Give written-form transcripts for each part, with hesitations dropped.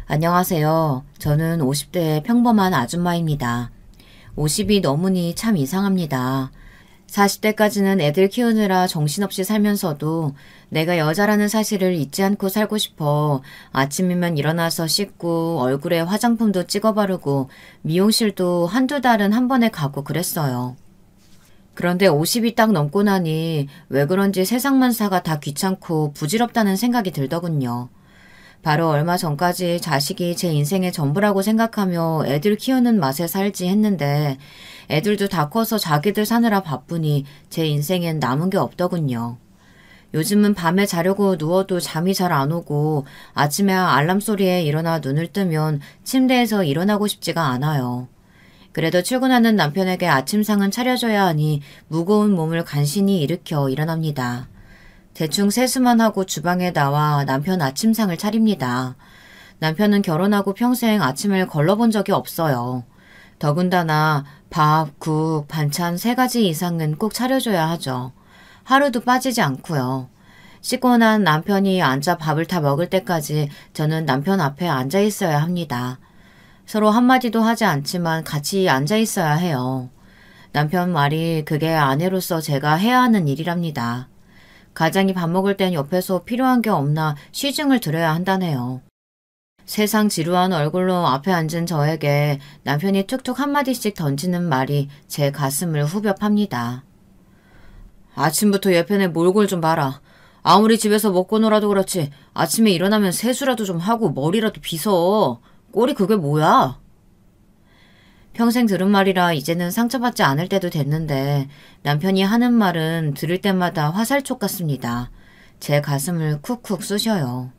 안녕하세요. 저는 50대의 평범한 아줌마입니다. 50이 넘으니 참 이상합니다. 40대까지는 애들 키우느라 정신없이 살면서도 내가 여자라는 사실을 잊지 않고 살고 싶어 아침이면 일어나서 씻고 얼굴에 화장품도 찍어 바르고 미용실도 한두 달은 한 번에 가고 그랬어요. 그런데 50이 딱 넘고 나니 왜 그런지 세상만사가 다 귀찮고 부질없다는 생각이 들더군요. 바로 얼마 전까지 자식이 제 인생의 전부라고 생각하며 애들 키우는 맛에 살지 했는데 애들도 다 커서 자기들 사느라 바쁘니 제 인생엔 남은 게 없더군요. 요즘은 밤에 자려고 누워도 잠이 잘 안 오고 아침에 알람 소리에 일어나 눈을 뜨면 침대에서 일어나고 싶지가 않아요. 그래도 출근하는 남편에게 아침상은 차려줘야 하니 무거운 몸을 간신히 일으켜 일어납니다. 대충 세수만 하고 주방에 나와 남편 아침상을 차립니다. 남편은 결혼하고 평생 아침을 걸러본 적이 없어요. 더군다나 밥, 국, 반찬 3가지 이상은 꼭 차려줘야 하죠. 하루도 빠지지 않고요. 씻고 난 남편이 앉아 밥을 다 먹을 때까지 저는 남편 앞에 앉아 있어야 합니다. 서로 한마디도 하지 않지만 같이 앉아 있어야 해요. 남편 말이 그게 아내로서 제가 해야 하는 일이랍니다. 가장이 밥 먹을 땐 옆에서 필요한 게 없나 시중을 들어야 한다네요. 세상 지루한 얼굴로 앞에 앉은 저에게 남편이 툭툭 한마디씩 던지는 말이 제 가슴을 후벼 팝니다. 아침부터 옆편에 몰골 좀 봐라. 아무리 집에서 먹고 놀아도 그렇지 아침에 일어나면 세수라도 좀 하고 머리라도 빗어. 꼴이 그게 뭐야? 평생 들은 말이라 이제는 상처받지 않을 때도 됐는데 남편이 하는 말은 들을 때마다 화살촉 같습니다. 제 가슴을 쿡쿡 쑤셔요.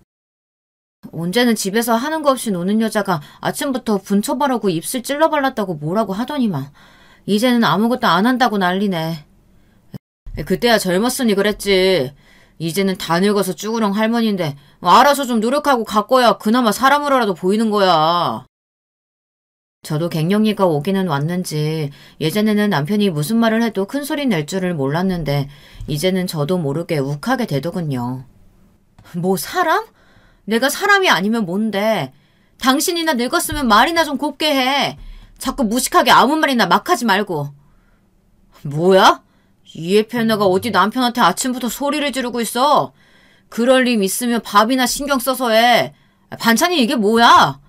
언제는 집에서 하는 거 없이 노는 여자가 아침부터 분쳐 바르고 입술 찔러 발랐다고 뭐라고 하더니만 이제는 아무것도 안 한다고 난리네. 그때야 젊었으니 그랬지. 이제는 다 늙어서 쭈그렁 할머니인데 알아서 좀 노력하고 가꿔야 그나마 사람으로라도 보이는 거야. 저도 갱년기가 오기는 왔는지 예전에는 남편이 무슨 말을 해도 큰 소리 낼 줄을 몰랐는데 이제는 저도 모르게 욱하게 되더군요. 뭐 사람? 내가 사람이 아니면 뭔데? 당신이나 늙었으면 말이나 좀 곱게 해. 자꾸 무식하게 아무 말이나 막 하지 말고. 뭐야? 이 애편애가 어디 남편한테 아침부터 소리를 지르고 있어? 그럴 림 있으면 밥이나 신경 써서 해. 반찬이 이게 뭐야?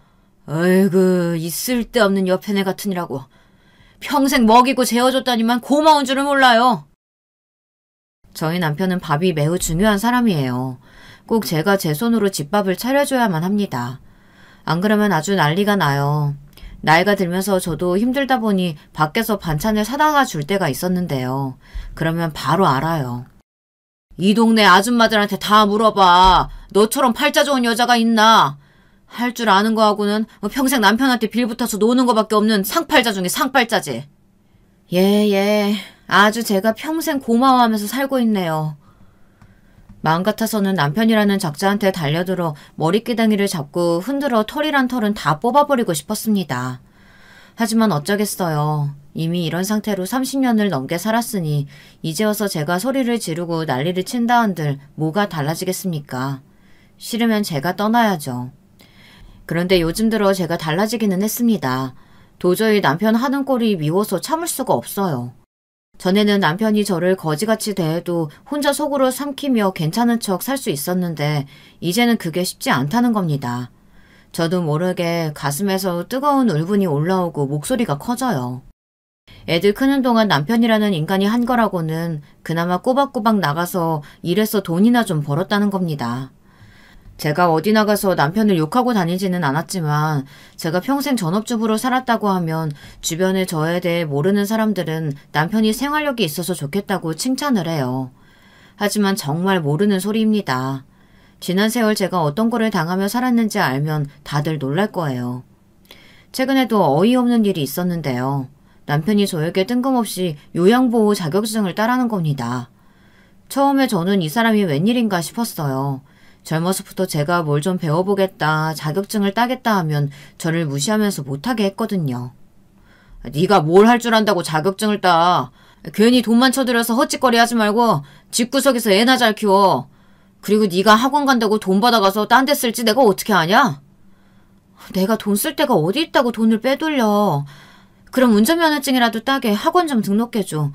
어이구 이 쓸데없는 옆에네 같으니라고. 평생 먹이고 재워줬다니만 고마운 줄을 몰라요. 저희 남편은 밥이 매우 중요한 사람이에요. 꼭 제가 제 손으로 집밥을 차려줘야만 합니다. 안 그러면 아주 난리가 나요. 나이가 들면서 저도 힘들다 보니 밖에서 반찬을 사다가 줄 때가 있었는데요. 그러면 바로 알아요. 이 동네 아줌마들한테 다 물어봐. 너처럼 팔자 좋은 여자가 있나? 할 줄 아는 거하고는 평생 남편한테 빌붙어서 노는 거밖에 없는 상팔자 중에 상팔자지. 예. 아주 제가 평생 고마워하면서 살고 있네요. 마음 같아서는 남편이라는 작자한테 달려들어 머리끼덩이를 잡고 흔들어 털이란 털은 다 뽑아버리고 싶었습니다. 하지만 어쩌겠어요. 이미 이런 상태로 30년을 넘게 살았으니 이제 와서 제가 소리를 지르고 난리를 친다 한들 뭐가 달라지겠습니까? 싫으면 제가 떠나야죠. 그런데 요즘 들어 제가 달라지기는 했습니다. 도저히 남편 하는 꼴이 미워서 참을 수가 없어요. 전에는 남편이 저를 거지같이 대해도 혼자 속으로 삼키며 괜찮은 척 살 수 있었는데 이제는 그게 쉽지 않다는 겁니다. 저도 모르게 가슴에서 뜨거운 울분이 올라오고 목소리가 커져요. 애들 크는 동안 남편이라는 인간이 한 거라고는 그나마 꼬박꼬박 나가서 일해서 돈이나 좀 벌었다는 겁니다. 제가 어디 나가서 남편을 욕하고 다니지는 않았지만 제가 평생 전업주부로 살았다고 하면 주변에 저에 대해 모르는 사람들은 남편이 생활력이 있어서 좋겠다고 칭찬을 해요. 하지만 정말 모르는 소리입니다. 지난 세월 제가 어떤 거를 당하며 살았는지 알면 다들 놀랄 거예요. 최근에도 어이없는 일이 있었는데요. 남편이 저에게 뜬금없이 요양보호 자격증을 따라는 겁니다. 처음에 저는 이 사람이 웬일인가 싶었어요. 젊어서부터 제가 뭘 좀 배워보겠다, 자격증을 따겠다 하면 저를 무시하면서 못하게 했거든요. 네가 뭘 할 줄 안다고 자격증을 따. 괜히 돈만 쳐들여서 헛짓거리 하지 말고 집구석에서 애나 잘 키워. 그리고 네가 학원 간다고 돈 받아가서 딴 데 쓸지 내가 어떻게 아냐? 내가 돈 쓸 데가 어디 있다고 돈을 빼돌려. 그럼 운전면허증이라도 따게 학원 좀 등록해줘.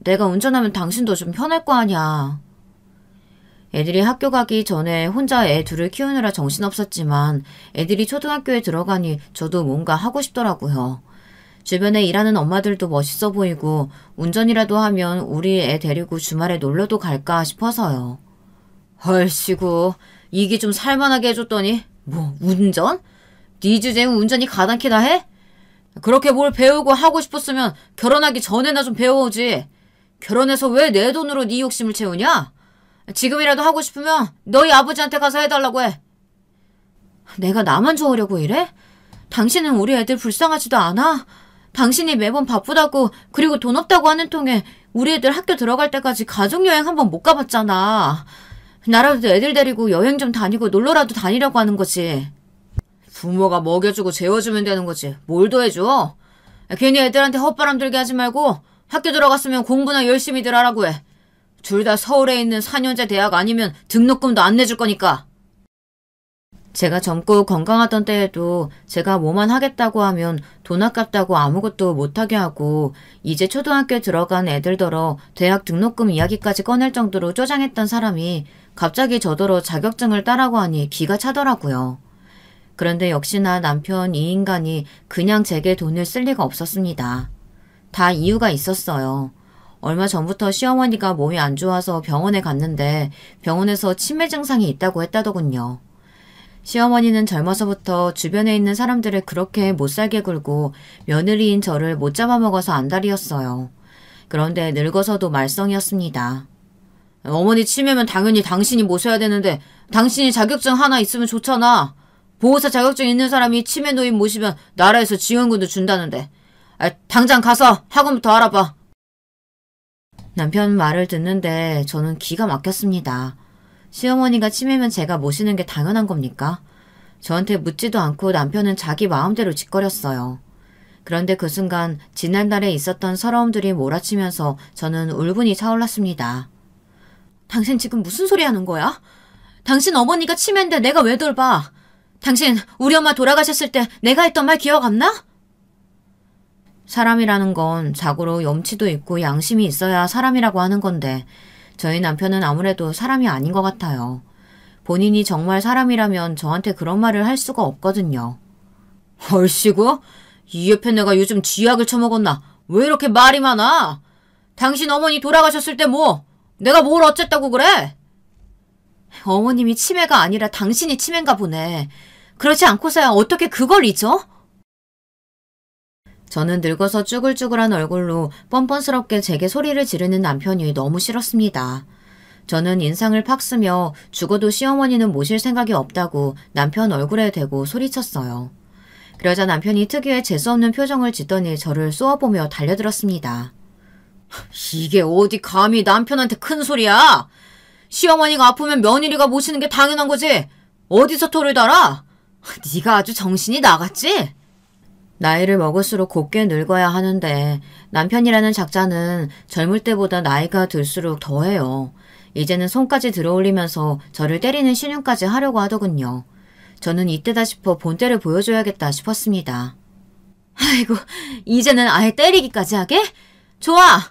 내가 운전하면 당신도 좀 편할 거 아니야. 애들이 학교 가기 전에 혼자 애 둘을 키우느라 정신없었지만 애들이 초등학교에 들어가니 저도 뭔가 하고 싶더라고요. 주변에 일하는 엄마들도 멋있어 보이고 운전이라도 하면 우리 애 데리고 주말에 놀러도 갈까 싶어서요. 헐씨구, 이게 좀 살만하게 해줬더니 뭐 운전? 네 주제에 운전이 가당키나 해? 그렇게 뭘 배우고 하고 싶었으면 결혼하기 전에나 좀 배워오지. 결혼해서 왜 내 돈으로 네 욕심을 채우냐? 지금이라도 하고 싶으면 너희 아버지한테 가서 해달라고 해. 내가 나만 좋으려고 이래? 당신은 우리 애들 불쌍하지도 않아? 당신이 매번 바쁘다고 그리고 돈 없다고 하는 통에 우리 애들 학교 들어갈 때까지 가족여행 한 번 못 가봤잖아. 나라도 애들 데리고 여행 좀 다니고 놀러라도 다니려고 하는 거지. 부모가 먹여주고 재워주면 되는 거지. 뭘 더 해줘? 괜히 애들한테 헛바람 들게 하지 말고 학교 들어갔으면 공부나 열심히들 하라고 해. 둘 다 서울에 있는 4년제 대학 아니면 등록금도 안 내줄 거니까. 제가 젊고 건강하던 때에도 제가 뭐만 하겠다고 하면 돈 아깝다고 아무것도 못하게 하고 이제 초등학교에 들어간 애들더러 대학 등록금 이야기까지 꺼낼 정도로 쪼장했던 사람이 갑자기 저더러 자격증을 따라고 하니 기가 차더라고요. 그런데 역시나 남편 이 인간이 그냥 제게 돈을 쓸 리가 없었습니다. 다 이유가 있었어요. 얼마 전부터 시어머니가 몸이 안 좋아서 병원에 갔는데 병원에서 치매 증상이 있다고 했다더군요. 시어머니는 젊어서부터 주변에 있는 사람들을 그렇게 못살게 굴고 며느리인 저를 못 잡아먹어서 안달이었어요. 그런데 늙어서도 말썽이었습니다. 어머니 치매면 당연히 당신이 모셔야 되는데 당신이 자격증 하나 있으면 좋잖아. 보호사 자격증 있는 사람이 치매 노인 모시면 나라에서 지원금도 준다는데. 당장 가서 학원부터 알아봐. 남편 말을 듣는데 저는 기가 막혔습니다. 시어머니가 치매면 제가 모시는 게 당연한 겁니까? 저한테 묻지도 않고 남편은 자기 마음대로 짓거렸어요. 그런데 그 순간 지난달에 있었던 서러움들이 몰아치면서 저는 울분이 차올랐습니다. 당신 지금 무슨 소리 하는 거야? 당신 어머니가 치매인데 내가 왜 돌봐? 당신 우리 엄마 돌아가셨을 때 내가 했던 말 기억 안 나? 사람이라는 건 자고로 염치도 있고 양심이 있어야 사람이라고 하는 건데 저희 남편은 아무래도 사람이 아닌 것 같아요. 본인이 정말 사람이라면 저한테 그런 말을 할 수가 없거든요. 얼씨구? 이 옆에 내가 요즘 쥐약을 처먹었나? 왜 이렇게 말이 많아? 당신 어머니 돌아가셨을 때 뭐? 내가 뭘 어쨌다고 그래? 어머님이 치매가 아니라 당신이 치매인가 보네. 그렇지 않고서야 어떻게 그걸 잊어? 저는 늙어서 쭈글쭈글한 얼굴로 뻔뻔스럽게 제게 소리를 지르는 남편이 너무 싫었습니다. 저는 인상을 팍 쓰며 죽어도 시어머니는 모실 생각이 없다고 남편 얼굴에 대고 소리쳤어요. 그러자 남편이 특유의 재수없는 표정을 짓더니 저를 쏘아보며 달려들었습니다. 이게 어디 감히 남편한테 큰 소리야? 시어머니가 아프면 며느리가 모시는 게 당연한 거지. 어디서 토를 달아? 네가 아주 정신이 나갔지? 나이를 먹을수록 곱게 늙어야 하는데 남편이라는 작자는 젊을 때보다 나이가 들수록 더해요. 이제는 손까지 들어올리면서 저를 때리는 신용까지 하려고 하더군요. 저는 이때다 싶어 본때를 보여줘야겠다 싶었습니다. 아이고, 이제는 아예 때리기까지 하게? 좋아!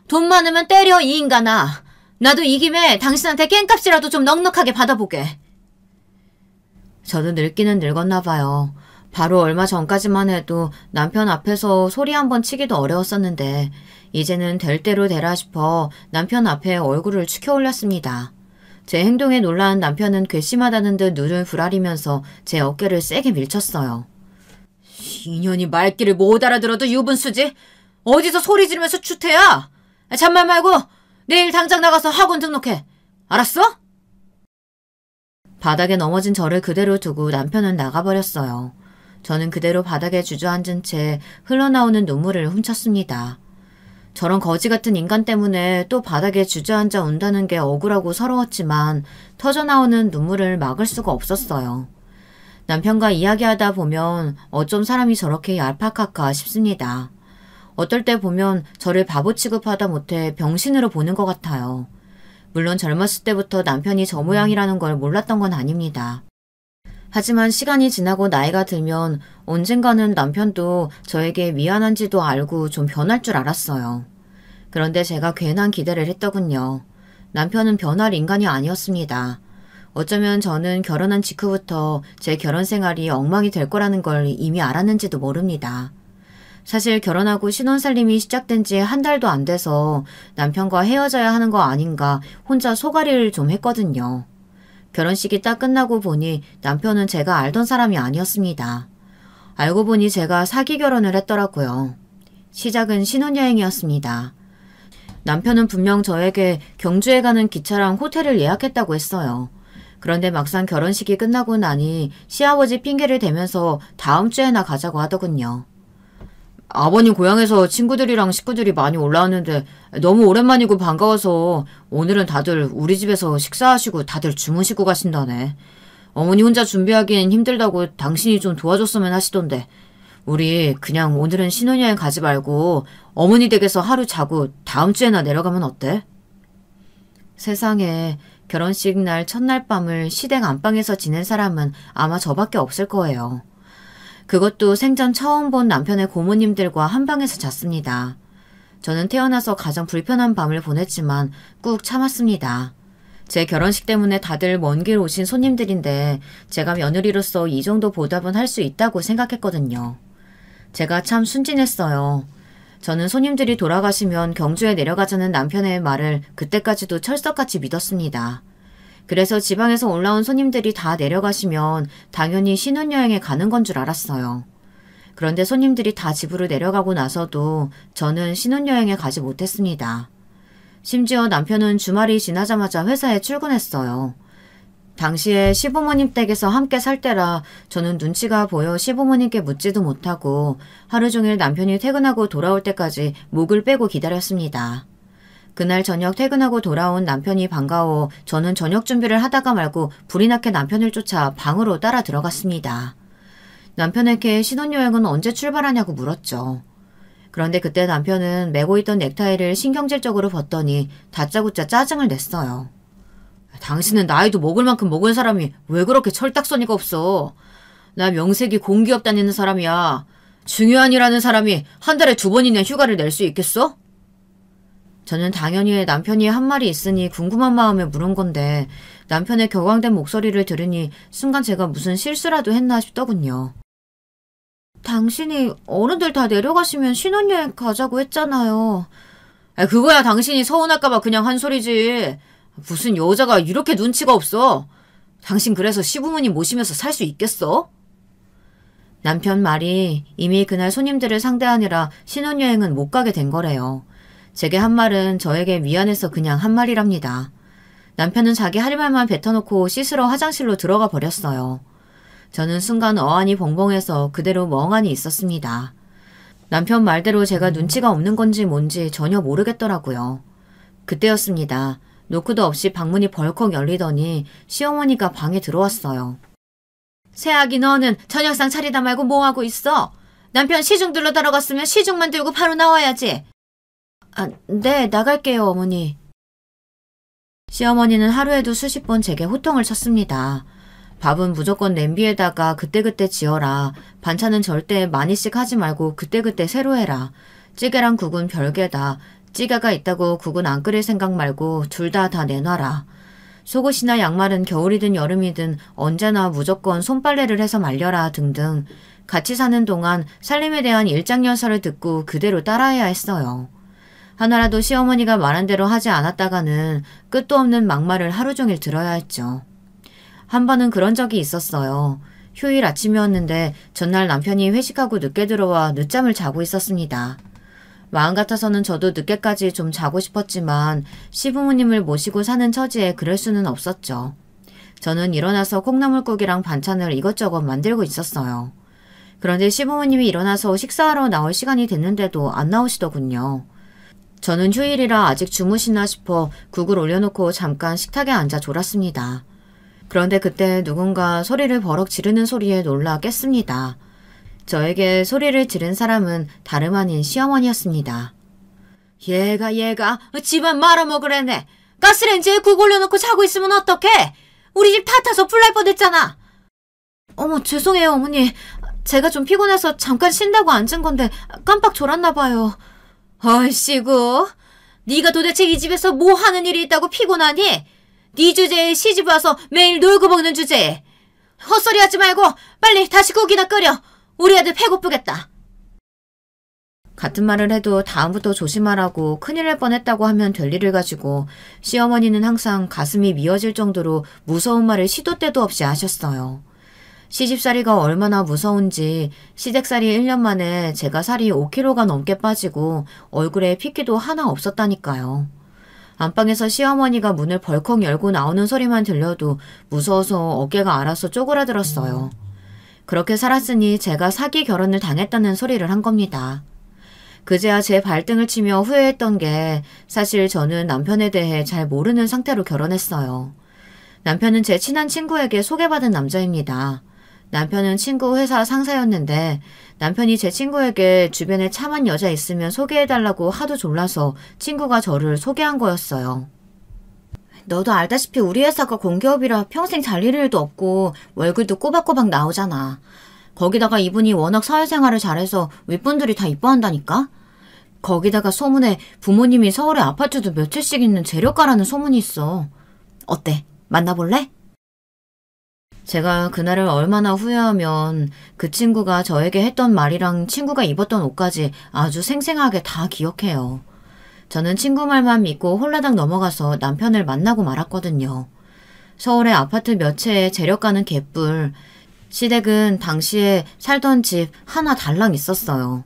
돈 많으면 때려, 이 인간아. 나도 이 김에 당신한테 깽값이라도 좀 넉넉하게 받아보게. 저도 늙기는 늙었나 봐요. 바로 얼마 전까지만 해도 남편 앞에서 소리 한번 치기도 어려웠었는데 이제는 될 대로 되라 싶어 남편 앞에 얼굴을 축혀 올렸습니다. 제 행동에 놀란 남편은 괘씸하다는 듯 눈을 부라리면서 제 어깨를 세게 밀쳤어요. 이년이 말귀를 못 알아들어도 유분수지? 어디서 소리 지르면서 추태야? 잔말 말고 내일 당장 나가서 학원 등록해. 알았어? 바닥에 넘어진 저를 그대로 두고 남편은 나가버렸어요. 저는 그대로 바닥에 주저앉은 채 흘러나오는 눈물을 훔쳤습니다. 저런 거지 같은 인간 때문에 또 바닥에 주저앉아 운다는 게 억울하고 서러웠지만 터져나오는 눈물을 막을 수가 없었어요. 남편과 이야기하다 보면 어쩜 사람이 저렇게 얄팍할까 싶습니다. 어떨 때 보면 저를 바보 취급하다 못해 병신으로 보는 것 같아요. 물론 젊었을 때부터 남편이 저 모양이라는 걸 몰랐던 건 아닙니다. 하지만 시간이 지나고 나이가 들면 언젠가는 남편도 저에게 미안한지도 알고 좀 변할 줄 알았어요. 그런데 제가 괜한 기대를 했더군요. 남편은 변할 인간이 아니었습니다. 어쩌면 저는 결혼한 직후부터 제 결혼 생활이 엉망이 될 거라는 걸 이미 알았는지도 모릅니다. 사실 결혼하고 신혼살림이 시작된 지 한 달도 안 돼서 남편과 헤어져야 하는 거 아닌가 혼자 소가리를 좀 했거든요. 결혼식이 딱 끝나고 보니 남편은 제가 알던 사람이 아니었습니다. 알고 보니 제가 사기 결혼을 했더라고요. 시작은 신혼여행이었습니다. 남편은 분명 저에게 경주에 가는 기차랑 호텔을 예약했다고 했어요. 그런데 막상 결혼식이 끝나고 나니 시아버지 핑계를 대면서 다음 주에나 가자고 하더군요. 아버님 고향에서 친구들이랑 식구들이 많이 올라왔는데 너무 오랜만이고 반가워서 오늘은 다들 우리 집에서 식사하시고 다들 주무시고 가신다네. 어머니 혼자 준비하기엔 힘들다고 당신이 좀 도와줬으면 하시던데 우리 그냥 오늘은 신혼여행 가지 말고 어머니 댁에서 하루 자고 다음 주에나 내려가면 어때? 세상에 결혼식 날 첫날 밤을 시댁 안방에서 지낸 사람은 아마 저밖에 없을 거예요. 그것도 생전 처음 본 남편의 고모님들과 한 방에서 잤습니다. 저는 태어나서 가장 불편한 밤을 보냈지만 꾹 참았습니다. 제 결혼식 때문에 다들 먼 길 오신 손님들인데 제가 며느리로서 이 정도 보답은 할 수 있다고 생각했거든요. 제가 참 순진했어요. 저는 손님들이 돌아가시면 경주에 내려가자는 남편의 말을 그때까지도 철석같이 믿었습니다. 그래서 지방에서 올라온 손님들이 다 내려가시면 당연히 신혼여행에 가는 건 줄 알았어요. 그런데 손님들이 다 집으로 내려가고 나서도 저는 신혼여행에 가지 못했습니다. 심지어 남편은 주말이 지나자마자 회사에 출근했어요. 당시에 시부모님 댁에서 함께 살 때라 저는 눈치가 보여 시부모님께 묻지도 못하고 하루 종일 남편이 퇴근하고 돌아올 때까지 목을 빼고 기다렸습니다. 그날 저녁 퇴근하고 돌아온 남편이 반가워 저는 저녁 준비를 하다가 말고 불이 나게 남편을 쫓아 방으로 따라 들어갔습니다. 남편에게 신혼여행은 언제 출발하냐고 물었죠. 그런데 그때 남편은 메고 있던 넥타이를 신경질적으로 벗더니 다짜고짜 짜증을 냈어요. 당신은 나이도 먹을 만큼 먹은 사람이 왜 그렇게 철딱서니가 없어. 나 명색이 공기업 다니는 사람이야. 중요한 일하는 사람이 한 달에 2번이나 휴가를 낼 수 있겠어? 저는 당연히 남편이 한 말이 있으니 궁금한 마음에 물은 건데 남편의 격앙된 목소리를 들으니 순간 제가 무슨 실수라도 했나 싶더군요. 당신이 어른들 다 내려가시면 신혼여행 가자고 했잖아요. 그거야 당신이 서운할까봐 그냥 한 소리지. 무슨 여자가 이렇게 눈치가 없어. 당신 그래서 시부모님 모시면서 살 수 있겠어? 남편 말이 이미 그날 손님들을 상대하느라 신혼여행은 못 가게 된 거래요. 제게 한 말은 저에게 미안해서 그냥 한 말이랍니다. 남편은 자기 할 말만 뱉어놓고 씻으러 화장실로 들어가 버렸어요. 저는 순간 어안이 벙벙해서 그대로 멍하니 있었습니다. 남편 말대로 제가 눈치가 없는 건지 뭔지 전혀 모르겠더라고요. 그때였습니다. 노크도 없이 방문이 벌컥 열리더니 시어머니가 방에 들어왔어요. 새아기 너는 저녁상 차리다 말고 뭐하고 있어? 남편 시중 들러 갔으면 시중만 들고 바로 나와야지. 네, 나갈게요, 어머니. 시어머니는 하루에도 수십 번 제게 호통을 쳤습니다. 밥은 무조건 냄비에다가 그때그때 지어라. 반찬은 절대 많이씩 하지 말고 그때그때 새로 해라. 찌개랑 국은 별개다. 찌개가 있다고 국은 안 끓일 생각 말고 둘 다 내놔라. 속옷이나 양말은 겨울이든 여름이든 언제나 무조건 손빨래를 해서 말려라 등등. 같이 사는 동안 살림에 대한 일장연설을 듣고 그대로 따라해야 했어요. 하나라도 시어머니가 말한 대로 하지 않았다가는 끝도 없는 막말을 하루 종일 들어야 했죠. 한 번은 그런 적이 있었어요. 휴일 아침이었는데 전날 남편이 회식하고 늦게 들어와 늦잠을 자고 있었습니다. 마음 같아서는 저도 늦게까지 좀 자고 싶었지만 시부모님을 모시고 사는 처지에 그럴 수는 없었죠. 저는 일어나서 콩나물국이랑 반찬을 이것저것 만들고 있었어요. 그런데 시부모님이 일어나서 식사하러 나올 시간이 됐는데도 안 나오시더군요. 저는 휴일이라 아직 주무시나 싶어 국을 올려놓고 잠깐 식탁에 앉아 졸았습니다. 그런데 그때 누군가 소리를 버럭 지르는 소리에 놀라 깼습니다. 저에게 소리를 지른 사람은 다름 아닌 시어머니였습니다. 얘가 집안 말아먹으래네. 가스레인지에 국 올려놓고 자고 있으면 어떡해? 우리 집 다 타서 불날 뻔했잖아. 어머, 죄송해요, 어머니. 제가 좀 피곤해서 잠깐 쉰다고 앉은 건데 깜빡 졸았나 봐요. 얼씨구, 네가 도대체 이 집에서 뭐 하는 일이 있다고 피곤하니? 네 주제에 시집 와서 매일 놀고 먹는 주제에. 헛소리 하지 말고 빨리 다시 고기나 끓여. 우리 애들 배고프겠다. 같은 말을 해도 다음부터 조심하라고 큰일 날 뻔했다고 하면 될 일을 가지고 시어머니는 항상 가슴이 미어질 정도로 무서운 말을 시도 때도 없이 하셨어요. 시집살이가 얼마나 무서운지 시댁살이 1년 만에 제가 살이 5kg가 넘게 빠지고 얼굴에 핏기도 하나 없었다니까요. 안방에서 시어머니가 문을 벌컥 열고 나오는 소리만 들려도 무서워서 어깨가 알아서 쪼그라들었어요. 그렇게 살았으니 제가 사기 결혼을 당했다는 소리를 한 겁니다. 그제야 제 발등을 치며 후회했던 게 사실 저는 남편에 대해 잘 모르는 상태로 결혼했어요. 남편은 제 친한 친구에게 소개받은 남자입니다. 남편은 친구 회사 상사였는데 남편이 제 친구에게 주변에 참한 여자 있으면 소개해달라고 하도 졸라서 친구가 저를 소개한 거였어요. 너도 알다시피 우리 회사가 공기업이라 평생 잘릴 일도 없고 월급도 꼬박꼬박 나오잖아. 거기다가 이분이 워낙 사회생활을 잘해서 윗분들이 다 이뻐한다니까? 거기다가 소문에 부모님이 서울에 아파트도 몇 채씩 있는 재력가라는 소문이 있어. 어때? 만나볼래? 제가 그날을 얼마나 후회하면 그 친구가 저에게 했던 말이랑 친구가 입었던 옷까지 아주 생생하게 다 기억해요. 저는 친구 말만 믿고 홀라당 넘어가서 남편을 만나고 말았거든요. 서울에 아파트 몇 채에 재력가는 개뿔. 시댁은 당시에 살던 집 하나 달랑 있었어요.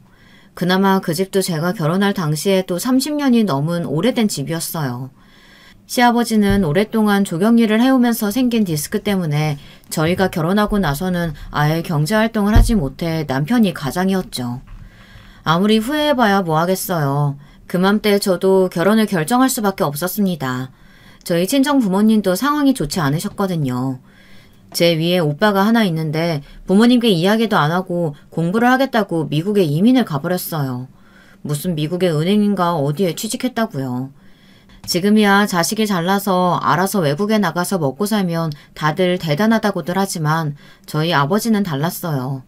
그나마 그 집도 제가 결혼할 당시에 또 30년이 넘은 오래된 집이었어요. 시아버지는 오랫동안 조경일을 해오면서 생긴 디스크 때문에 저희가 결혼하고 나서는 아예 경제활동을 하지 못해 남편이 가장이었죠. 아무리 후회해봐야 뭐하겠어요. 그맘때 저도 결혼을 결정할 수밖에 없었습니다. 저희 친정 부모님도 상황이 좋지 않으셨거든요. 제 위에 오빠가 하나 있는데 부모님께 이야기도 안 하고 공부를 하겠다고 미국에 이민을 가버렸어요. 무슨 미국의 은행인가 어디에 취직했다고요. 지금이야 자식이 잘나서 알아서 외국에 나가서 먹고 살면 다들 대단하다고들 하지만 저희 아버지는 달랐어요.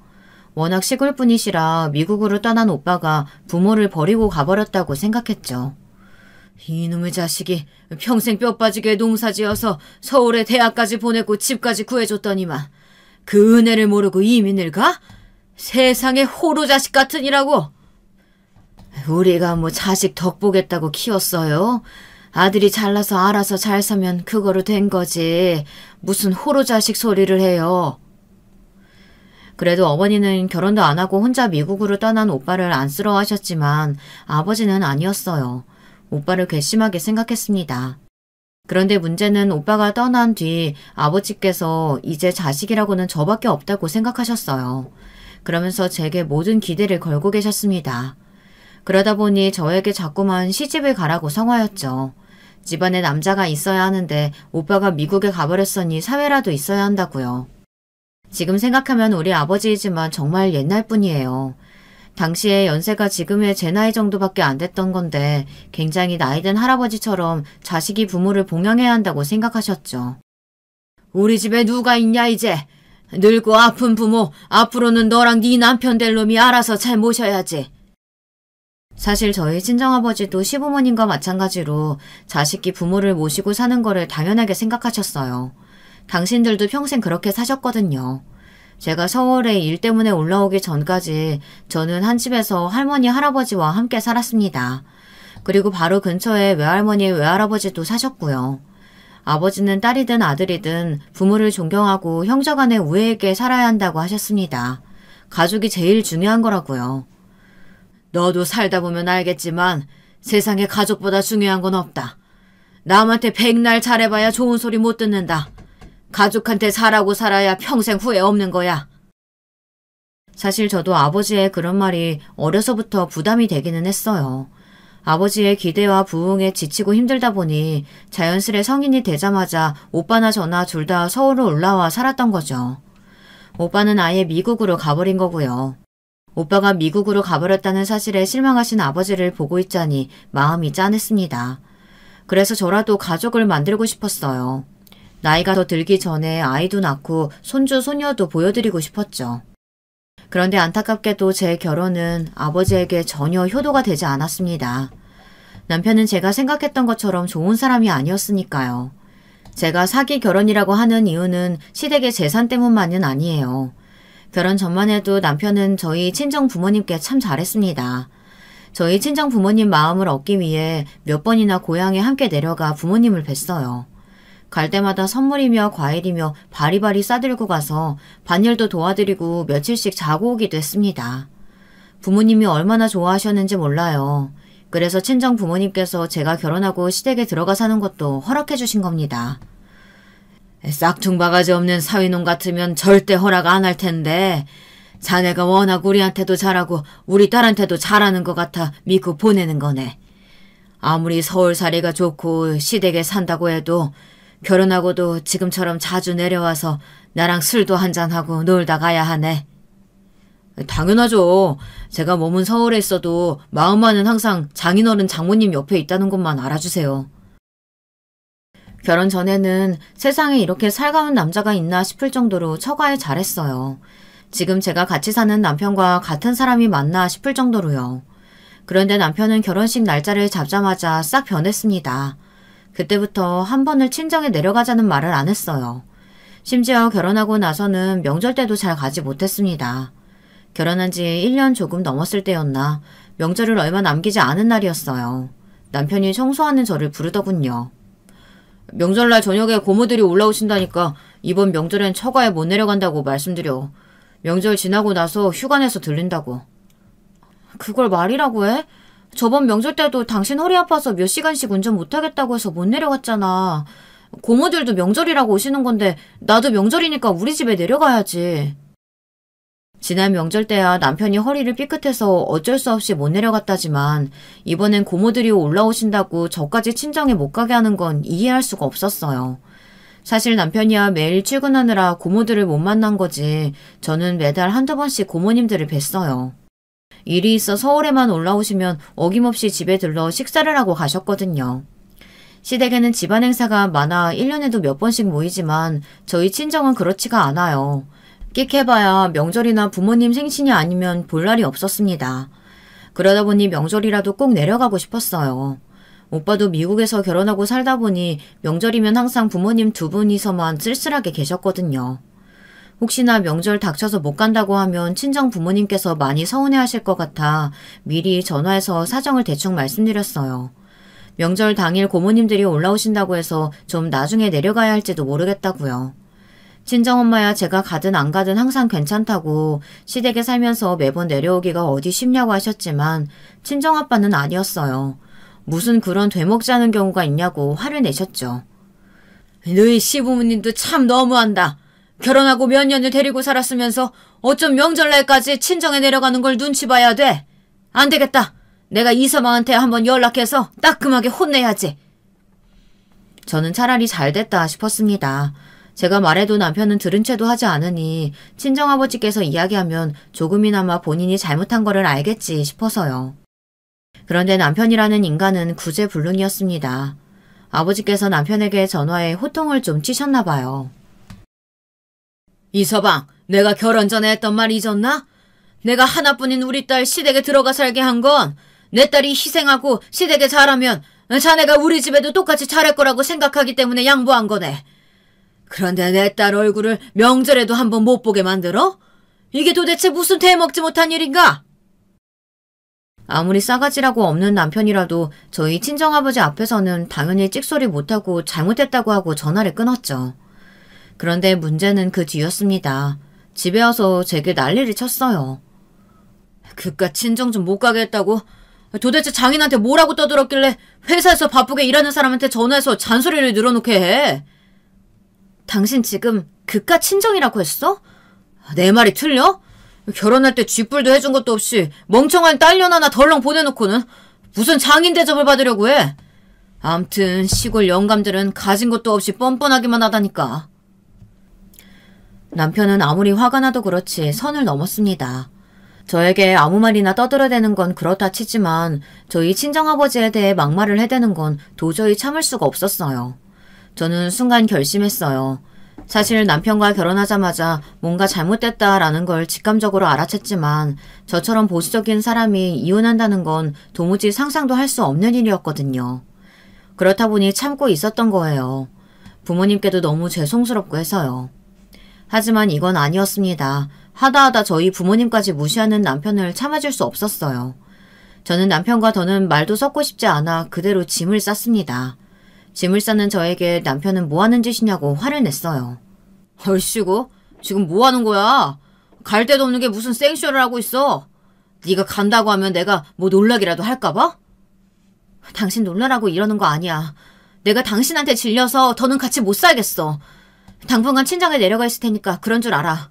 워낙 시골 분이시라 미국으로 떠난 오빠가 부모를 버리고 가버렸다고 생각했죠. 이놈의 자식이 평생 뼈 빠지게 농사지어서 서울에 대학까지 보내고 집까지 구해줬더니만 그 은혜를 모르고 이민을 가? 세상에 호로 자식 같으니라고. 우리가 뭐 자식 덕 보겠다고 키웠어요. 아들이 잘나서 알아서 잘 사면 그거로 된 거지. 무슨 호로 자식 소리를 해요. 그래도 어머니는 결혼도 안 하고 혼자 미국으로 떠난 오빠를 안쓰러워하셨지만 아버지는 아니었어요. 오빠를 괘씸하게 생각했습니다. 그런데 문제는 오빠가 떠난 뒤 아버지께서 이제 자식이라고는 저밖에 없다고 생각하셨어요. 그러면서 제게 모든 기대를 걸고 계셨습니다. 그러다 보니 저에게 자꾸만 시집을 가라고 성화였죠. 집안에 남자가 있어야 하는데 오빠가 미국에 가버렸으니 사회라도 있어야 한다고요. 지금 생각하면 우리 아버지이지만 정말 옛날 분이에요. 당시에 연세가 지금의 제 나이 정도밖에 안 됐던 건데 굉장히 나이든 할아버지처럼 자식이 부모를 봉양해야 한다고 생각하셨죠. 우리 집에 누가 있냐 이제. 늙고 아픈 부모 앞으로는 너랑 네 남편 될 놈이 알아서 잘 모셔야지. 사실 저희 친정아버지도 시부모님과 마찬가지로 자식이 부모를 모시고 사는 거를 당연하게 생각하셨어요. 당신들도 평생 그렇게 사셨거든요. 제가 서울에 일 때문에 올라오기 전까지 저는 한 집에서 할머니, 할아버지와 함께 살았습니다. 그리고 바로 근처에 외할머니, 외할아버지도 사셨고요. 아버지는 딸이든 아들이든 부모를 존경하고 형제간의 우애 있게 살아야 한다고 하셨습니다. 가족이 제일 중요한 거라고요. 너도 살다 보면 알겠지만 세상에 가족보다 중요한 건 없다. 남한테 백날 잘해봐야 좋은 소리 못 듣는다. 가족한테 잘하고 살아야 평생 후회 없는 거야. 사실 저도 아버지의 그런 말이 어려서부터 부담이 되기는 했어요. 아버지의 기대와 부응에 지치고 힘들다 보니 자연스레 성인이 되자마자 오빠나 저나 둘 다 서울로 올라와 살았던 거죠. 오빠는 아예 미국으로 가버린 거고요. 오빠가 미국으로 가버렸다는 사실에 실망하신 아버지를 보고 있자니 마음이 짠했습니다. 그래서 저라도 가족을 만들고 싶었어요. 나이가 더 들기 전에 아이도 낳고 손주, 손녀도 보여드리고 싶었죠. 그런데 안타깝게도 제 결혼은 아버지에게 전혀 효도가 되지 않았습니다. 남편은 제가 생각했던 것처럼 좋은 사람이 아니었으니까요. 제가 사기 결혼이라고 하는 이유는 시댁의 재산 때문만은 아니에요. 결혼 전만 해도 남편은 저희 친정 부모님께 참 잘했습니다. 저희 친정 부모님 마음을 얻기 위해 몇 번이나 고향에 함께 내려가 부모님을 뵀어요. 갈 때마다 선물이며 과일이며 바리바리 싸들고 가서 반일도 도와드리고 며칠씩 자고 오기도 했습니다. 부모님이 얼마나 좋아하셨는지 몰라요. 그래서 친정 부모님께서 제가 결혼하고 시댁에 들어가 사는 것도 허락해 주신 겁니다. 싹퉁바가지 없는 사위놈 같으면 절대 허락 안 할 텐데 자네가 워낙 우리한테도 잘하고 우리 딸한테도 잘하는 것 같아 믿고 보내는 거네. 아무리 서울살이가 좋고 시댁에 산다고 해도 결혼하고도 지금처럼 자주 내려와서 나랑 술도 한잔하고 놀다 가야 하네. 당연하죠. 제가 몸은 서울에 있어도 마음만은 항상 장인어른 장모님 옆에 있다는 것만 알아주세요. 결혼 전에는 세상에 이렇게 살가운 남자가 있나 싶을 정도로 처가에 잘했어요. 지금 제가 같이 사는 남편과 같은 사람이 맞나 싶을 정도로요. 그런데 남편은 결혼식 날짜를 잡자마자 싹 변했습니다. 그때부터 한 번을 친정에 내려가자는 말을 안 했어요. 심지어 결혼하고 나서는 명절 때도 잘 가지 못했습니다. 결혼한 지 1년 조금 넘었을 때였나 명절을 얼마 남기지 않은 날이었어요. 남편이 청소하는 저를 부르더군요. 명절날 저녁에 고모들이 올라오신다니까 이번 명절엔 처가에 못 내려간다고 말씀드려. 명절 지나고 나서 휴가 내서 들린다고. 그걸 말이라고 해? 저번 명절 때도 당신 허리 아파서 몇 시간씩 운전 못하겠다고 해서 못 내려갔잖아. 고모들도 명절이라고 오시는 건데 나도 명절이니까 우리 집에 내려가야지. 지난 명절 때야 남편이 허리를 삐끗해서 어쩔 수 없이 못 내려갔다지만 이번엔 고모들이 올라오신다고 저까지 친정에 못 가게 하는 건 이해할 수가 없었어요. 사실 남편이야 매일 출근하느라 고모들을 못 만난 거지 저는 매달 한두 번씩 고모님들을 뵀어요. 일이 있어 서울에만 올라오시면 어김없이 집에 들러 식사를 하고 가셨거든요. 시댁에는 집안 행사가 많아 1년에도 몇 번씩 모이지만 저희 친정은 그렇지가 않아요. 끽해봐야 명절이나 부모님 생신이 아니면 볼 날이 없었습니다. 그러다 보니 명절이라도 꼭 내려가고 싶었어요. 오빠도 미국에서 결혼하고 살다 보니 명절이면 항상 부모님 두 분이서만 쓸쓸하게 계셨거든요. 혹시나 명절 닥쳐서 못 간다고 하면 친정 부모님께서 많이 서운해하실 것 같아 미리 전화해서 사정을 대충 말씀드렸어요. 명절 당일 고모님들이 올라오신다고 해서 좀 나중에 내려가야 할지도 모르겠다고요. 친정엄마야 제가 가든 안 가든 항상 괜찮다고 시댁에 살면서 매번 내려오기가 어디 쉽냐고 하셨지만 친정아빠는 아니었어요. 무슨 그런 되먹지 않은 경우가 있냐고 화를 내셨죠. 너희 시부모님도 참 너무한다. 결혼하고 몇 년을 데리고 살았으면서 어쩜 명절날까지 친정에 내려가는 걸 눈치 봐야 돼. 안 되겠다. 내가 이서방한테 한번 연락해서 따끔하게 혼내야지. 저는 차라리 잘 됐다 싶었습니다. 제가 말해도 남편은 들은 채도 하지 않으니 친정아버지께서 이야기하면 조금이나마 본인이 잘못한 거를 알겠지 싶어서요. 그런데 남편이라는 인간은 구제불능이었습니다. 아버지께서 남편에게 전화해 호통을 좀 치셨나 봐요. 이서방, 내가 결혼 전에 했던 말 잊었나? 내가 하나뿐인 우리 딸 시댁에 들어가 살게 한 건 내 딸이 희생하고 시댁에 잘하면 자네가 우리 집에도 똑같이 잘할 거라고 생각하기 때문에 양보한 거네. 그런데 내 딸 얼굴을 명절에도 한번 못 보게 만들어? 이게 도대체 무슨 대먹지 못한 일인가? 아무리 싸가지라고 없는 남편이라도 저희 친정아버지 앞에서는 당연히 찍소리 못하고 잘못했다고 하고 전화를 끊었죠. 그런데 문제는 그 뒤였습니다. 집에 와서 제게 난리를 쳤어요. 그깟 친정 좀 못 가게 했다고? 도대체 장인한테 뭐라고 떠들었길래 회사에서 바쁘게 일하는 사람한테 전화해서 잔소리를 늘어놓게 해? 당신 지금 그깟 친정이라고 했어? 내 말이 틀려? 결혼할 때 쥐뿔도 해준 것도 없이 멍청한 딸년 하나 덜렁 보내놓고는 무슨 장인 대접을 받으려고 해? 암튼 시골 영감들은 가진 것도 없이 뻔뻔하기만 하다니까. 남편은 아무리 화가 나도 그렇지 선을 넘었습니다. 저에게 아무 말이나 떠들어대는 건 그렇다 치지만 저희 친정아버지에 대해 막말을 해대는 건 도저히 참을 수가 없었어요. 저는 순간 결심했어요. 사실 남편과 결혼하자마자 뭔가 잘못됐다라는 걸 직감적으로 알아챘지만 저처럼 보수적인 사람이 이혼한다는 건 도무지 상상도 할 수 없는 일이었거든요. 그렇다 보니 참고 있었던 거예요. 부모님께도 너무 죄송스럽고 해서요. 하지만 이건 아니었습니다. 하다하다 저희 부모님까지 무시하는 남편을 참아줄 수 없었어요. 저는 남편과 더는 말도 섞고 싶지 않아 그대로 짐을 쌌습니다. 짐을 싸는 저에게 남편은 뭐 하는 짓이냐고 화를 냈어요. 얼씨구, 지금 뭐 하는 거야? 갈 데도 없는 게 무슨 생쇼를 하고 있어? 네가 간다고 하면 내가 뭐 놀라기라도 할까봐? 당신 놀라라고 이러는 거 아니야. 내가 당신한테 질려서 더는 같이 못 살겠어. 당분간 친정에 내려가 있을 테니까 그런 줄 알아.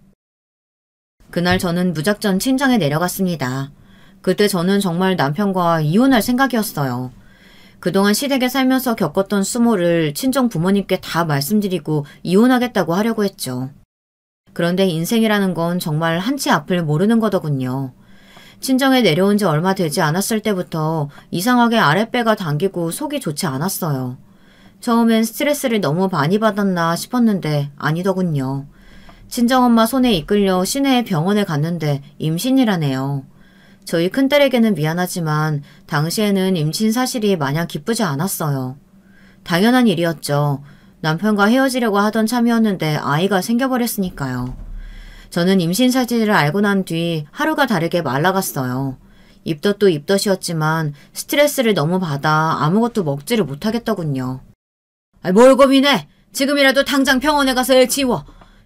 그날 저는 무작정 친정에 내려갔습니다. 그때 저는 정말 남편과 이혼할 생각이었어요. 그동안 시댁에 살면서 겪었던 수모를 친정 부모님께 다 말씀드리고 이혼하겠다고 하려고 했죠. 그런데 인생이라는 건 정말 한치 앞을 모르는 거더군요. 친정에 내려온 지 얼마 되지 않았을 때부터 이상하게 아랫배가 당기고 속이 좋지 않았어요. 처음엔 스트레스를 너무 많이 받았나 싶었는데 아니더군요. 친정엄마 손에 이끌려 시내의 병원에 갔는데 임신이라네요. 저희 큰딸에게는 미안하지만 당시에는 임신 사실이 마냥 기쁘지 않았어요. 당연한 일이었죠. 남편과 헤어지려고 하던 참이었는데 아이가 생겨버렸으니까요. 저는 임신 사실을 알고 난 뒤 하루가 다르게 말라갔어요. 입덧도 입덧이었지만 스트레스를 너무 받아 아무것도 먹지를 못하겠더군요. 뭘 고민해? 지금이라도 당장 병원에 가서 애 지워.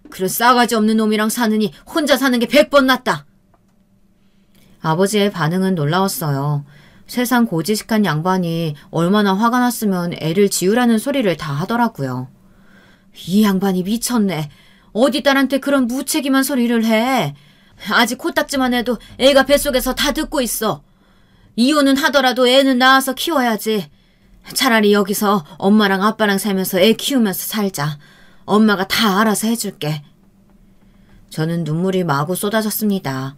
그런 싸가지 없는 놈이랑 사느니 혼자 사는 게 100번 낫다. 아버지의 반응은 놀라웠어요. 세상 고지식한 양반이 얼마나 화가 났으면 애를 지우라는 소리를 다 하더라고요. 이 양반이 미쳤네. 어디 딸한테 그런 무책임한 소리를 해. 아직 코딱지만 해도 애가 뱃속에서 다 듣고 있어. 이혼은 하더라도 애는 낳아서 키워야지. 차라리 여기서 엄마랑 아빠랑 살면서 애 키우면서 살자. 엄마가 다 알아서 해줄게. 저는 눈물이 마구 쏟아졌습니다.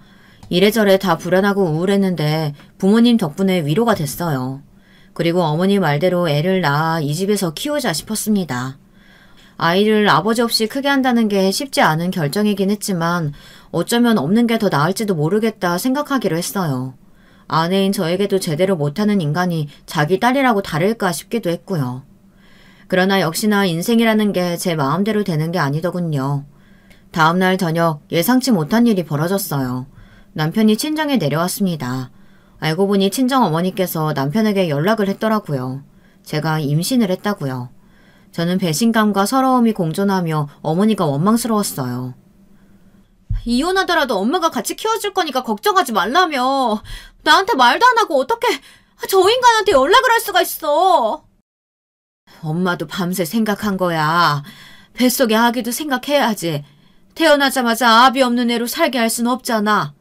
이래저래 다 불안하고 우울했는데 부모님 덕분에 위로가 됐어요. 그리고 어머니 말대로 애를 낳아 이 집에서 키우자 싶었습니다. 아이를 아버지 없이 크게 한다는 게 쉽지 않은 결정이긴 했지만 어쩌면 없는 게 더 나을지도 모르겠다 생각하기로 했어요. 아내인 저에게도 제대로 못하는 인간이 자기 딸이라고 다를까 싶기도 했고요. 그러나 역시나 인생이라는 게 제 마음대로 되는 게 아니더군요. 다음날 저녁 예상치 못한 일이 벌어졌어요. 남편이 친정에 내려왔습니다. 알고 보니 친정어머니께서 남편에게 연락을 했더라고요. 제가 임신을 했다고요. 저는 배신감과 서러움이 공존하며 어머니가 원망스러웠어요. 이혼하더라도 엄마가 같이 키워줄 거니까 걱정하지 말라며. 나한테 말도 안 하고 어떻게 저 인간한테 연락을 할 수가 있어. 엄마도 밤새 생각한 거야. 뱃속의 아기도 생각해야지. 태어나자마자 아비 없는 애로 살게 할 순 없잖아.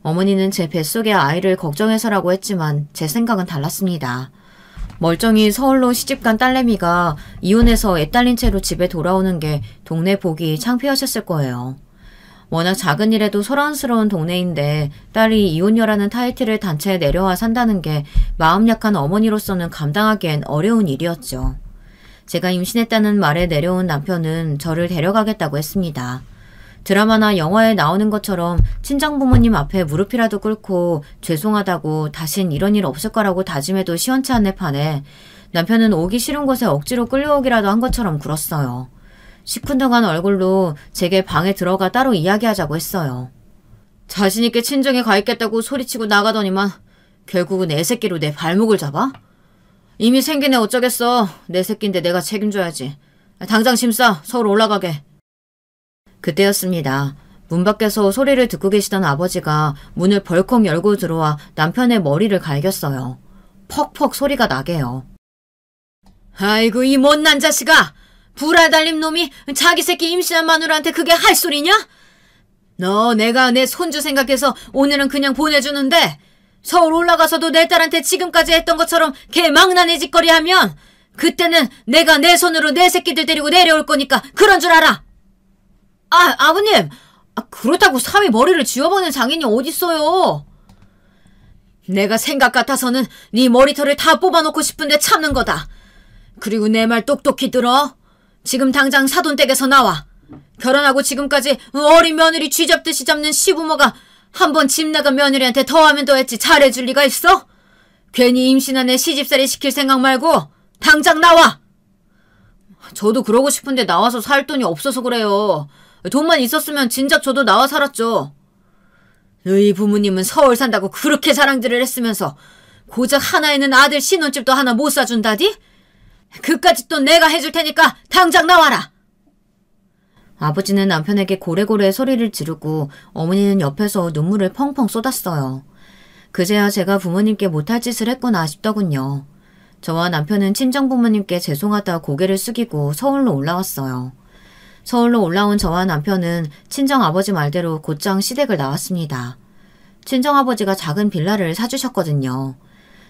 어머니는 제 뱃속의 아이를 걱정해서라고 했지만 제 생각은 달랐습니다. 멀쩡히 서울로 시집간 딸내미가 이혼해서 애 딸린 채로 집에 돌아오는 게 동네 보기 창피하셨을 거예요. 워낙 작은 일에도 소란스러운 동네인데 딸이 이혼녀라는 타이틀을 단체에 내려와 산다는 게 마음 약한 어머니로서는 감당하기엔 어려운 일이었죠. 제가 임신했다는 말에 내려온 남편은 저를 데려가겠다고 했습니다. 드라마나 영화에 나오는 것처럼 친정부모님 앞에 무릎이라도 꿇고 죄송하다고 다신 이런 일 없을 거라고 다짐해도 시원치 않네 판에 남편은 오기 싫은 곳에 억지로 끌려오기라도 한 것처럼 굴었어요. 시큰둥한 얼굴로 제게 방에 들어가 따로 이야기하자고 했어요. 자신있게 친정에 가 있겠다고 소리치고 나가더니만 결국은 애 새끼로 내 발목을 잡아? 이미 생긴 애 어쩌겠어. 내 새끼인데 내가 책임져야지. 당장 짐 싸. 서울 올라가게. 그때였습니다. 문 밖에서 소리를 듣고 계시던 아버지가 문을 벌컥 열고 들어와 남편의 머리를 갈겼어요. 퍽퍽 소리가 나게요. 아이고 이 못난 자식아! 불알 달린 놈이 자기 새끼 임신한 마누라한테 그게 할 소리냐? 너 내가 내 손주 생각해서 오늘은 그냥 보내주는데 서울 올라가서도 내 딸한테 지금까지 했던 것처럼 걔 망나니 짓거리 하면 그때는 내가 내 손으로 내 새끼들 데리고 내려올 거니까 그런 줄 알아! 아버님! 그렇다고 사위 머리를 쥐어박는 장인이 어딨어요? 내가 생각 같아서는 네 머리털을 다 뽑아놓고 싶은데 참는 거다. 그리고 내 말 똑똑히 들어. 지금 당장 사돈댁에서 나와. 결혼하고 지금까지 어린 며느리 쥐잡듯이 잡는 시부모가 한번 집 나간 며느리한테 더하면 더했지 잘해줄 리가 있어? 괜히 임신한 애 시집살이 시킬 생각 말고 당장 나와! 저도 그러고 싶은데 나와서 살 돈이 없어서 그래요. 돈만 있었으면 진작 저도 나와 살았죠. 너희 부모님은 서울 산다고 그렇게 자랑들을 했으면서 고작 하나 있는 아들 신혼집도 하나 못 사준다디? 그까짓 돈 내가 해줄 테니까 당장 나와라! 아버지는 남편에게 고래고래 소리를 지르고 어머니는 옆에서 눈물을 펑펑 쏟았어요. 그제야 제가 부모님께 못할 짓을 했구나 싶더군요. 저와 남편은 친정부모님께 죄송하다 고개를 숙이고 서울로 올라왔어요. 서울로 올라온 저와 남편은 친정아버지 말대로 곧장 시댁을 나왔습니다. 친정아버지가 작은 빌라를 사주셨거든요.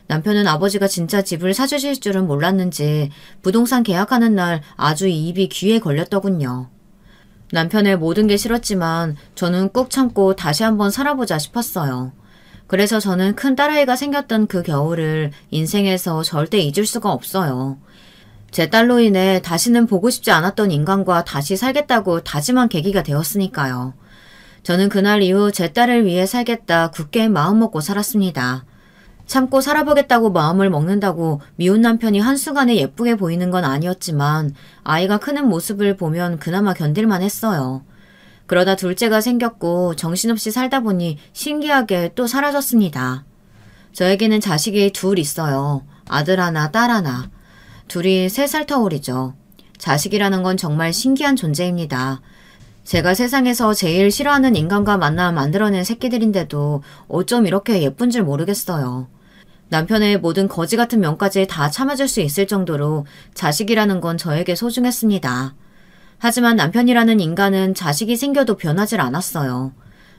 남편은 아버지가 진짜 집을 사주실 줄은 몰랐는지 부동산 계약하는 날 아주 입이 귀에 걸렸더군요. 남편의 모든 게 싫었지만 저는 꾹 참고 다시 한번 살아보자 싶었어요. 그래서 저는 큰 딸아이가 생겼던 그 겨울을 인생에서 절대 잊을 수가 없어요. 제 딸로 인해 다시는 보고 싶지 않았던 인간과 다시 살겠다고 다짐한 계기가 되었으니까요. 저는 그날 이후 제 딸을 위해 살겠다 굳게 마음먹고 살았습니다. 참고 살아보겠다고 마음을 먹는다고 미운 남편이 한순간에 예쁘게 보이는 건 아니었지만 아이가 크는 모습을 보면 그나마 견딜만 했어요. 그러다 둘째가 생겼고 정신없이 살다 보니 신기하게 또 사라졌습니다. 저에게는 자식이 둘 있어요. 아들 하나, 딸 하나. 둘이 3살 터울이죠. 자식이라는 건 정말 신기한 존재입니다. 제가 세상에서 제일 싫어하는 인간과 만나 만들어낸 새끼들인데도 어쩜 이렇게 예쁜 줄 모르겠어요. 남편의 모든 거지 같은 면까지 다 참아줄 수 있을 정도로 자식이라는 건 저에게 소중했습니다. 하지만 남편이라는 인간은 자식이 생겨도 변하질 않았어요.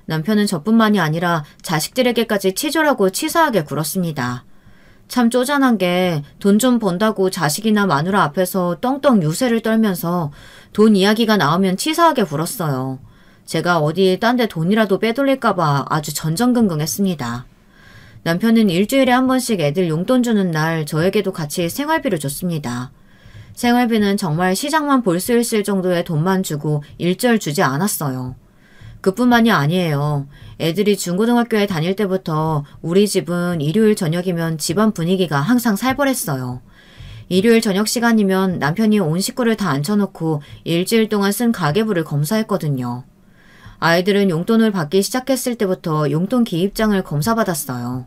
남편은 저뿐만이 아니라 자식들에게까지 치졸하고 치사하게 굴었습니다. 참 쪼잔한 게 돈 좀 번다고 자식이나 마누라 앞에서 떵떵 유세를 떨면서 돈 이야기가 나오면 치사하게 굴었어요. 제가 어디 딴 데 돈이라도 빼돌릴까봐 아주 전전긍긍했습니다. 남편은 일주일에 한 번씩 애들 용돈 주는 날 저에게도 같이 생활비를 줬습니다. 생활비는 정말 시장만 볼 수 있을 정도의 돈만 주고 일절 주지 않았어요. 그뿐만이 아니에요. 애들이 중고등학교에 다닐 때부터 우리 집은 일요일 저녁이면 집안 분위기가 항상 살벌했어요. 일요일 저녁 시간이면 남편이 온 식구를 다 앉혀놓고 일주일 동안 쓴 가계부를 검사했거든요. 아이들은 용돈을 받기 시작했을 때부터 용돈 기입장을 검사받았어요.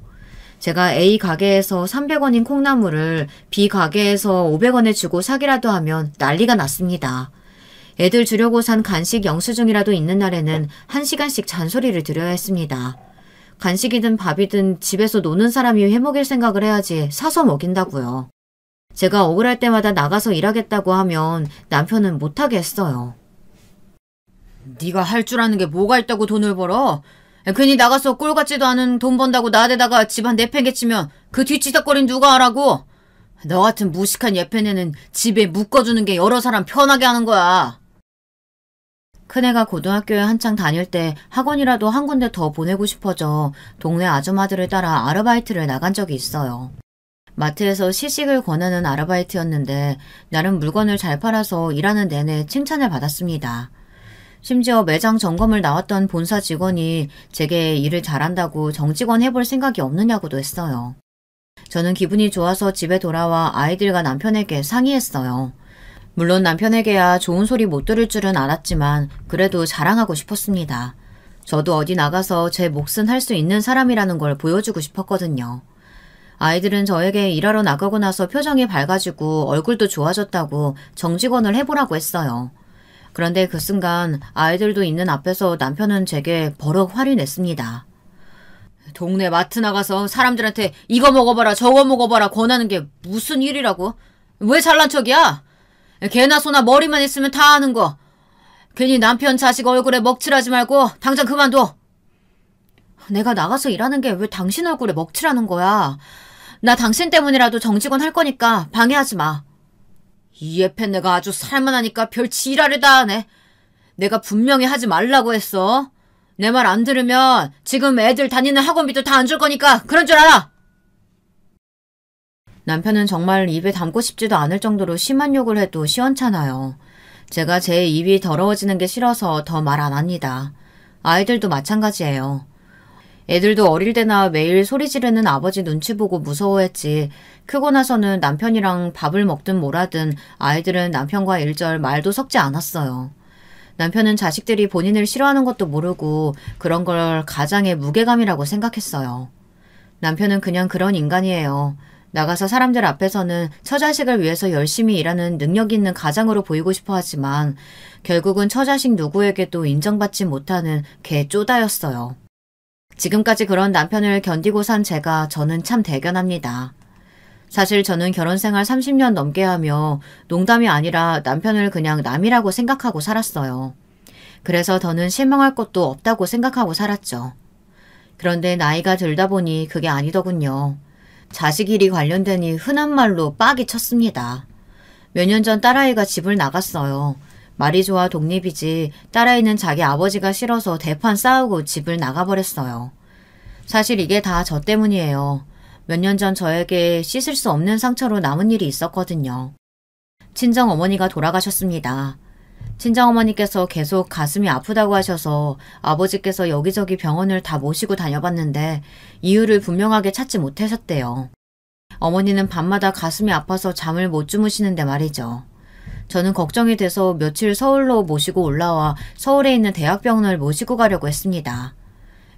제가 A 가게에서 300원인 콩나물을 B 가게에서 500원에 주고 사기라도 하면 난리가 났습니다. 애들 주려고 산 간식 영수증이라도 있는 날에는 1시간씩 잔소리를 드려야 했습니다. 간식이든 밥이든 집에서 노는 사람이 해먹일 생각을 해야지 사서 먹인다고요. 제가 억울할 때마다 나가서 일하겠다고 하면 남편은 못하게 했어요. 네가 할 줄 아는 게 뭐가 있다고 돈을 벌어? 괜히 나가서 꼴 같지도 않은 돈 번다고 나대다가 집안 내팽개치면 그 뒷치덕거린 누가 하라고? 너 같은 무식한 예편에는 집에 묶어주는 게 여러 사람 편하게 하는 거야. 큰애가 고등학교에 한창 다닐 때 학원이라도 한 군데 더 보내고 싶어져 동네 아줌마들을 따라 아르바이트를 나간 적이 있어요. 마트에서 시식을 권하는 아르바이트였는데 나름 물건을 잘 팔아서 일하는 내내 칭찬을 받았습니다. 심지어 매장 점검을 나왔던 본사 직원이 제게 일을 잘한다고 정직원 해볼 생각이 없느냐고도 했어요. 저는 기분이 좋아서 집에 돌아와 아이들과 남편에게 상의했어요. 물론 남편에게야 좋은 소리 못 들을 줄은 알았지만 그래도 자랑하고 싶었습니다. 저도 어디 나가서 제 몫은 할 수 있는 사람이라는 걸 보여주고 싶었거든요. 아이들은 저에게 일하러 나가고 나서 표정이 밝아지고 얼굴도 좋아졌다고 정직원을 해보라고 했어요. 그런데 그 순간 아이들도 있는 앞에서 남편은 제게 버럭 화를 냈습니다. 동네 마트 나가서 사람들한테 이거 먹어봐라 저거 먹어봐라 권하는 게 무슨 일이라고? 왜 잘난 척이야? 개나 소나 머리만 있으면 다 아는 거. 괜히 남편 자식 얼굴에 먹칠하지 말고 당장 그만둬. 내가 나가서 일하는 게 왜 당신 얼굴에 먹칠하는 거야? 나 당신 때문이라도 정직원 할 거니까 방해하지 마. 이 예펜네가 아주 살만하니까 별 지랄을 다 하네. 내가 분명히 하지 말라고 했어. 내 말 안 들으면 지금 애들 다니는 학원비도 다 안 줄 거니까 그런 줄 알아. 남편은 정말 입에 담고 싶지도 않을 정도로 심한 욕을 해도 시원찮아요. 제가 제 입이 더러워지는 게 싫어서 더 말 안 합니다. 아이들도 마찬가지예요. 애들도 어릴 때나 매일 소리 지르는 아버지 눈치 보고 무서워했지. 크고 나서는 남편이랑 밥을 먹든 뭐라든 아이들은 남편과 일절 말도 섞지 않았어요. 남편은 자식들이 본인을 싫어하는 것도 모르고 그런 걸 가장의 무게감이라고 생각했어요. 남편은 그냥 그런 인간이에요. 나가서 사람들 앞에서는 처자식을 위해서 열심히 일하는 능력 있는 가장으로 보이고 싶어 하지만 결국은 처자식 누구에게도 인정받지 못하는 개 쪼다였어요. 지금까지 그런 남편을 견디고 산 제가 저는 참 대견합니다. 사실 저는 결혼생활 30년 넘게 하며 농담이 아니라 남편을 그냥 남이라고 생각하고 살았어요. 그래서 더는 실망할 것도 없다고 생각하고 살았죠. 그런데 나이가 들다 보니 그게 아니더군요. 자식 일이 관련되니 흔한 말로 빡이 쳤습니다. 몇 년 전 딸아이가 집을 나갔어요. 말이 좋아 독립이지 딸아이는 자기 아버지가 싫어서 대판 싸우고 집을 나가버렸어요. 사실 이게 다 저 때문이에요. 몇 년 전 저에게 씻을 수 없는 상처로 남은 일이 있었거든요. 친정어머니가 돌아가셨습니다. 친정어머니께서 계속 가슴이 아프다고 하셔서 아버지께서 여기저기 병원을 다 모시고 다녀봤는데 이유를 분명하게 찾지 못하셨대요. 어머니는 밤마다 가슴이 아파서 잠을 못 주무시는데 말이죠. 저는 걱정이 돼서 며칠 서울로 모시고 올라와 서울에 있는 대학병원을 모시고 가려고 했습니다.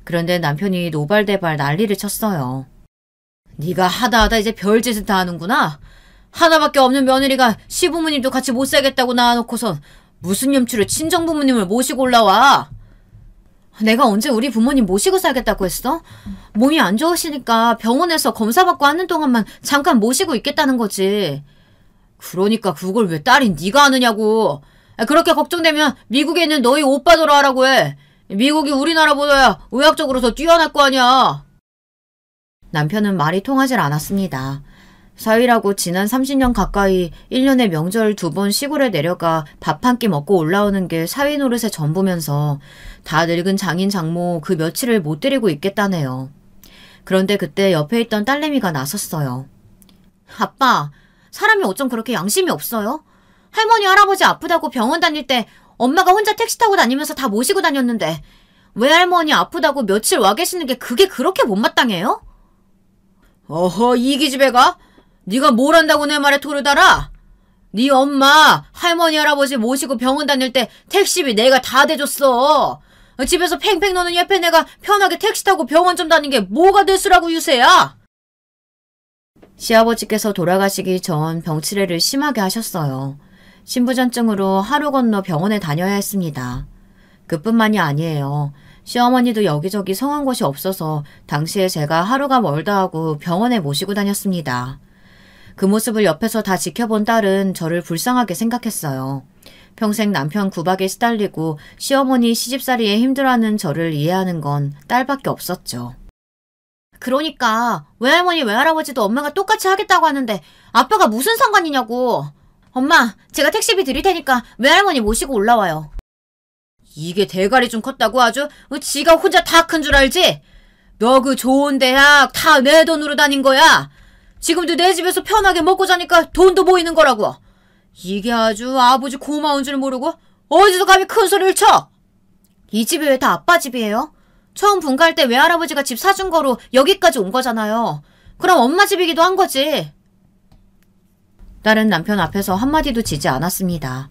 그런데 남편이 노발대발 난리를 쳤어요. 네가 하다 이제 별짓을 다 하는구나. 하나밖에 없는 며느리가 시부모님도 같이 못 살겠다고 나와놓고선 무슨 염치로 친정부모님을 모시고 올라와. 내가 언제 우리 부모님 모시고 살겠다고 했어? 몸이 안 좋으시니까 병원에서 검사받고 하는 동안만 잠깐 모시고 있겠다는 거지. 그러니까 그걸 왜 딸인 네가 하느냐고. 그렇게 걱정되면 미국에 있는 너희 오빠 돌아가라고 해. 미국이 우리나라보다야 의학적으로 더 뛰어날 거 아니야. 남편은 말이 통하질 않았습니다. 사위라고 지난 30년 가까이 1년에 명절 2번 시골에 내려가 밥 한 끼 먹고 올라오는 게 사위 노릇의 전부면서 다 늙은 장인 장모 그 며칠을 못 데리고 있겠다네요. 그런데 그때 옆에 있던 딸내미가 나섰어요. 아빠, 사람이 어쩜 그렇게 양심이 없어요? 할머니 할아버지 아프다고 병원 다닐 때 엄마가 혼자 택시 타고 다니면서 다 모시고 다녔는데 왜 할머니 아프다고 며칠 와 계시는 게 그게 그렇게 못마땅해요? 어허, 이 기집애가? 네가 뭘 한다고 내 말에 토를 달아? 네 엄마, 할머니, 할아버지 모시고 병원 다닐 때 택시비 내가 다 대줬어. 집에서 팽팽 노는 옆에 내가 편하게 택시 타고 병원 좀 다닌 게 뭐가 대수라고 유세야? 시아버지께서 돌아가시기 전 병치레를 심하게 하셨어요. 신부전증으로 하루 건너 병원에 다녀야 했습니다. 그뿐만이 아니에요. 시어머니도 여기저기 성한 곳이 없어서 당시에 제가 하루가 멀다 하고 병원에 모시고 다녔습니다. 그 모습을 옆에서 다 지켜본 딸은 저를 불쌍하게 생각했어요. 평생 남편 구박에 시달리고 시어머니 시집살이에 힘들어하는 저를 이해하는 건 딸밖에 없었죠. 그러니까 외할머니 외할아버지도 엄마가 똑같이 하겠다고 하는데 아빠가 무슨 상관이냐고. 엄마, 제가 택시비 드릴 테니까 외할머니 모시고 올라와요. 이게 대가리 좀 컸다고 아주 지가 혼자 다 큰 줄 알지? 너 그 좋은 대학 다 내 돈으로 다닌 거야. 지금도 내 집에서 편하게 먹고 자니까 돈도 모이는 거라고. 이게 아주 아버지 고마운 줄 모르고 어디서 감히 큰 소리를 쳐? 이 집이 왜 다 아빠 집이에요? 처음 분가할 때 외할아버지가 집 사준 거로 여기까지 온 거잖아요. 그럼 엄마 집이기도 한 거지. 딸은 남편 앞에서 한마디도 지지 않았습니다.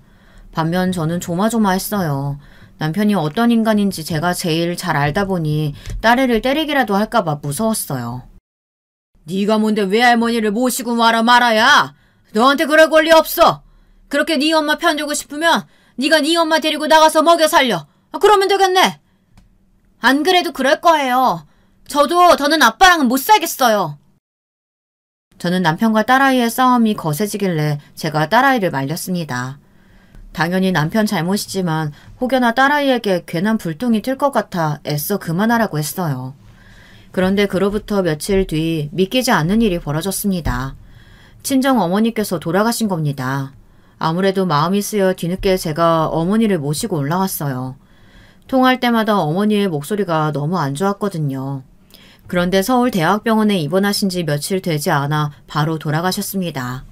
반면 저는 조마조마했어요. 남편이 어떤 인간인지 제가 제일 잘 알다 보니 딸애를 때리기라도 할까봐 무서웠어요. 네가 뭔데 외할머니를 모시고 와라 말아야. 너한테 그럴 권리 없어. 그렇게 네 엄마 편들고 싶으면 네가 네 엄마 데리고 나가서 먹여 살려. 그러면 되겠네. 안 그래도 그럴 거예요. 저도 더는 아빠랑은 못 살겠어요. 저는 남편과 딸아이의 싸움이 거세지길래 제가 딸아이를 말렸습니다. 당연히 남편 잘못이지만 혹여나 딸아이에게 괜한 불똥이 튈 것 같아 애써 그만하라고 했어요. 그런데 그로부터 며칠 뒤 믿기지 않는 일이 벌어졌습니다. 친정 어머니께서 돌아가신 겁니다. 아무래도 마음이 쓰여 뒤늦게 제가 어머니를 모시고 올라왔어요. 통화할 때마다 어머니의 목소리가 너무 안 좋았거든요. 그런데 서울대학병원에 입원하신 지 며칠 되지 않아 바로 돌아가셨습니다.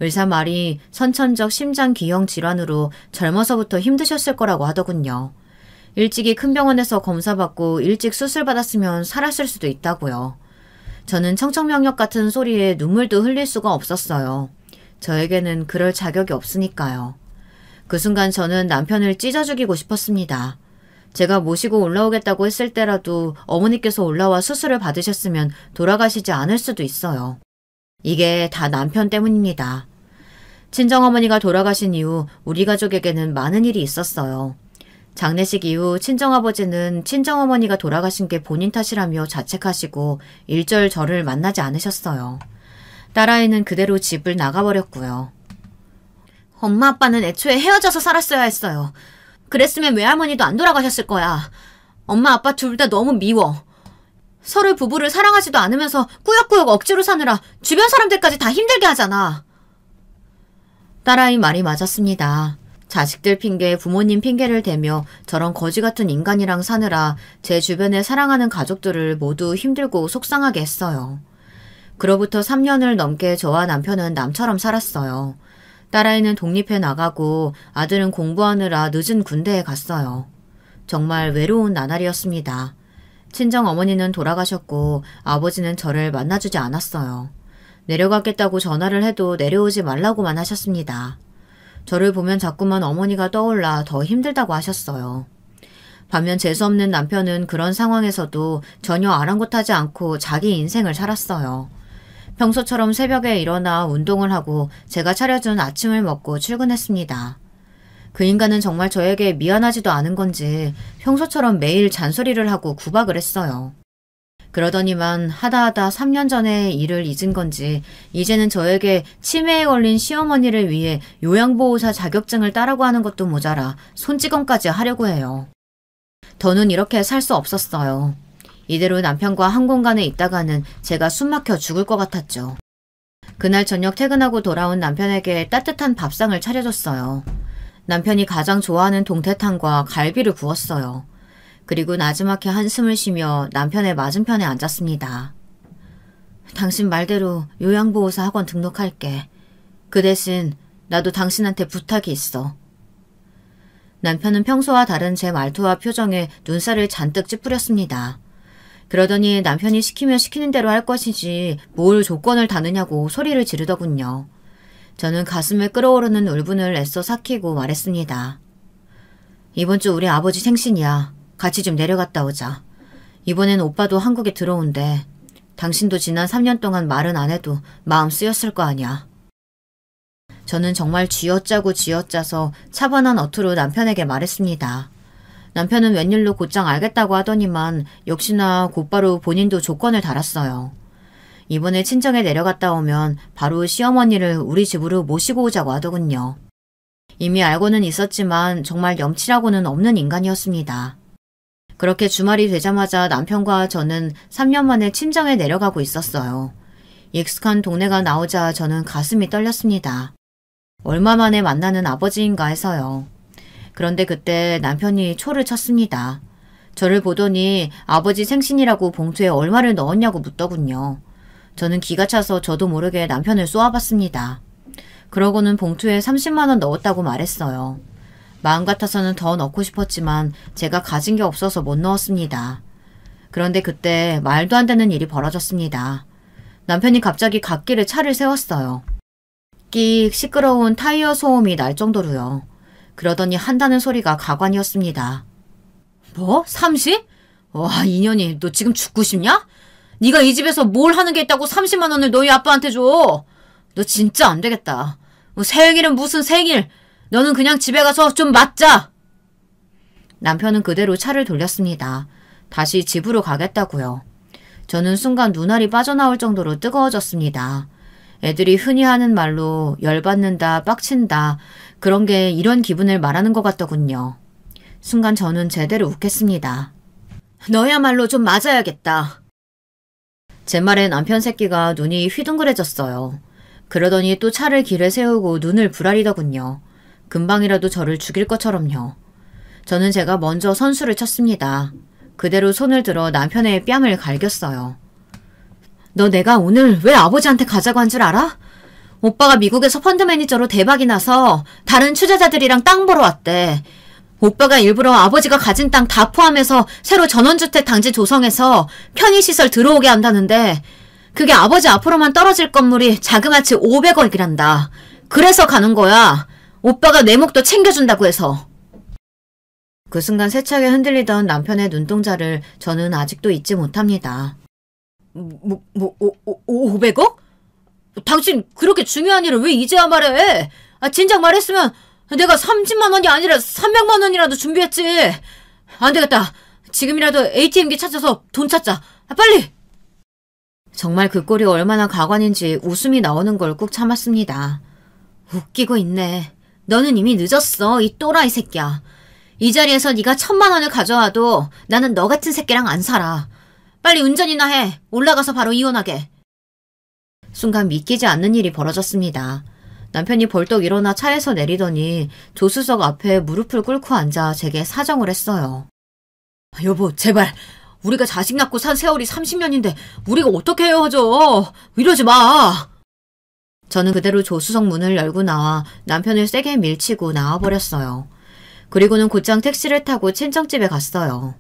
의사 말이 선천적 심장기형 질환으로 젊어서부터 힘드셨을 거라고 하더군요. 일찍이 큰 병원에서 검사받고 일찍 수술받았으면 살았을 수도 있다고요. 저는 청천벽력 같은 소리에 눈물도 흘릴 수가 없었어요. 저에게는 그럴 자격이 없으니까요. 그 순간 저는 남편을 찢어 죽이고 싶었습니다. 제가 모시고 올라오겠다고 했을 때라도 어머니께서 올라와 수술을 받으셨으면 돌아가시지 않을 수도 있어요. 이게 다 남편 때문입니다. 친정어머니가 돌아가신 이후 우리 가족에게는 많은 일이 있었어요. 장례식 이후 친정아버지는 친정어머니가 돌아가신 게 본인 탓이라며 자책하시고 일절 저를 만나지 않으셨어요. 딸아이는 그대로 집을 나가버렸고요. 엄마 아빠는 애초에 헤어져서 살았어야 했어요. 그랬으면 외할머니도 안 돌아가셨을 거야. 엄마 아빠 둘 다 너무 미워. 서로 부부를 사랑하지도 않으면서 꾸역꾸역 억지로 사느라 주변 사람들까지 다 힘들게 하잖아. 딸아이 말이 맞았습니다. 자식들 핑계, 부모님 핑계를 대며 저런 거지 같은 인간이랑 사느라 제 주변에 사랑하는 가족들을 모두 힘들고 속상하게 했어요. 그로부터 3년을 넘게 저와 남편은 남처럼 살았어요. 딸아이는 독립해 나가고 아들은 공부하느라 늦은 군대에 갔어요. 정말 외로운 나날이었습니다. 친정 어머니는 돌아가셨고 아버지는 저를 만나주지 않았어요. 내려가겠다고 전화를 해도 내려오지 말라고만 하셨습니다. 저를 보면 자꾸만 어머니가 떠올라 더 힘들다고 하셨어요. 반면 재수없는 남편은 그런 상황에서도 전혀 아랑곳하지 않고 자기 인생을 살았어요. 평소처럼 새벽에 일어나 운동을 하고 제가 차려준 아침을 먹고 출근했습니다. 그 인간은 정말 저에게 미안하지도 않은 건지 평소처럼 매일 잔소리를 하고 구박을 했어요. 그러더니만 하다 3년 전에 일을 잊은 건지 이제는 저에게 치매에 걸린 시어머니를 위해 요양보호사 자격증을 따라고 하는 것도 모자라 손찌검까지 하려고 해요. 더는 이렇게 살 수 없었어요. 이대로 남편과 한 공간에 있다가는 제가 숨막혀 죽을 것 같았죠. 그날 저녁 퇴근하고 돌아온 남편에게 따뜻한 밥상을 차려줬어요. 남편이 가장 좋아하는 동태탕과 갈비를 구웠어요. 그리고 나지막히 한숨을 쉬며 남편의 맞은편에 앉았습니다. 당신 말대로 요양보호사 학원 등록할게. 그 대신 나도 당신한테 부탁이 있어. 남편은 평소와 다른 제 말투와 표정에 눈살을 잔뜩 찌푸렸습니다. 그러더니 남편이 시키면 시키는 대로 할 것이지 뭘 조건을 다느냐고 소리를 지르더군요. 저는 가슴에 끓어오르는 울분을 애써 삭히고 말했습니다. 이번 주 우리 아버지 생신이야. 같이 좀 내려갔다 오자. 이번엔 오빠도 한국에 들어온대. 당신도 지난 3년 동안 말은 안 해도 마음 쓰였을 거 아니야. 저는 정말 쥐어짜고 쥐어짜서 차분한 어투로 남편에게 말했습니다. 남편은 웬일로 곧장 알겠다고 하더니만 역시나 곧바로 본인도 조건을 달았어요. 이번에 친정에 내려갔다 오면 바로 시어머니를 우리 집으로 모시고 오자고 하더군요. 이미 알고는 있었지만 정말 염치라고는 없는 인간이었습니다. 그렇게 주말이 되자마자 남편과 저는 3년 만에 친정에 내려가고 있었어요. 익숙한 동네가 나오자 저는 가슴이 떨렸습니다. 얼마 만에 만나는 아버지인가 해서요. 그런데 그때 남편이 초를 쳤습니다. 저를 보더니 아버지 생신이라고 봉투에 얼마를 넣었냐고 묻더군요. 저는 기가 차서 저도 모르게 남편을 쏘아봤습니다. 그러고는 봉투에 30만 원 넣었다고 말했어요. 마음 같아서는 더 넣고 싶었지만 제가 가진 게 없어서 못 넣었습니다. 그런데 그때 말도 안 되는 일이 벌어졌습니다. 남편이 갑자기 갓길에 차를 세웠어요. 끽 시끄러운 타이어 소음이 날 정도로요. 그러더니 한다는 소리가 가관이었습니다. 뭐? 30? 와, 이년이 너 지금 죽고 싶냐? 네가 이 집에서 뭘 하는 게 있다고 30만 원을 너희 아빠한테 줘. 너 진짜 안 되겠다. 생일은 무슨 생일. 너는 그냥 집에 가서 좀 맞자. 남편은 그대로 차를 돌렸습니다. 다시 집으로 가겠다고요. 저는 순간 눈알이 빠져나올 정도로 뜨거워졌습니다. 애들이 흔히 하는 말로 열받는다, 빡친다, 그런 게 이런 기분을 말하는 것 같더군요. 순간 저는 제대로 웃겠습니다. 너야말로 좀 맞아야겠다. 제 말에 남편 새끼가 눈이 휘둥그레졌어요. 그러더니 또 차를 길에 세우고 눈을 부라리더군요. 금방이라도 저를 죽일 것처럼요. 저는 제가 먼저 선수를 쳤습니다. 그대로 손을 들어 남편의 뺨을 갈겼어요. 너 내가 오늘 왜 아버지한테 가자고 한 줄 알아? 오빠가 미국에서 펀드 매니저로 대박이 나서 다른 투자자들이랑 땅 보러 왔대. 오빠가 일부러 아버지가 가진 땅 다 포함해서 새로 전원주택 단지 조성해서 편의시설 들어오게 한다는데 그게 아버지 앞으로만 떨어질 건물이 자그마치 500억이란다. 그래서 가는 거야. 오빠가 내 목도 챙겨준다고 해서. 그 순간 세차게 흔들리던 남편의 눈동자를 저는 아직도 잊지 못합니다. 500억? 당신 그렇게 중요한 일을 왜 이제야 말해? 진작 말했으면 내가 30만 원이 아니라 300만 원이라도 준비했지. 안 되겠다. 지금이라도 ATM기 찾아서 돈 찾자. 빨리! 정말 그 꼴이 얼마나 가관인지 웃음이 나오는 걸 꾹 참았습니다. 웃기고 있네. 너는 이미 늦었어, 이 또라이 새끼야. 이 자리에서 네가 1000만 원을 가져와도 나는 너 같은 새끼랑 안 살아. 빨리 운전이나 해. 올라가서 바로 이혼하게. 순간 믿기지 않는 일이 벌어졌습니다. 남편이 벌떡 일어나 차에서 내리더니 조수석 앞에 무릎을 꿇고 앉아 제게 사정을 했어요. 여보, 제발. 우리가 자식 낳고 산 세월이 30년인데 우리가 어떻게 헤어져. 이러지 마. 저는 그대로 조수석 문을 열고 나와 남편을 세게 밀치고 나와버렸어요. 그리고는 곧장 택시를 타고 친정집에 갔어요.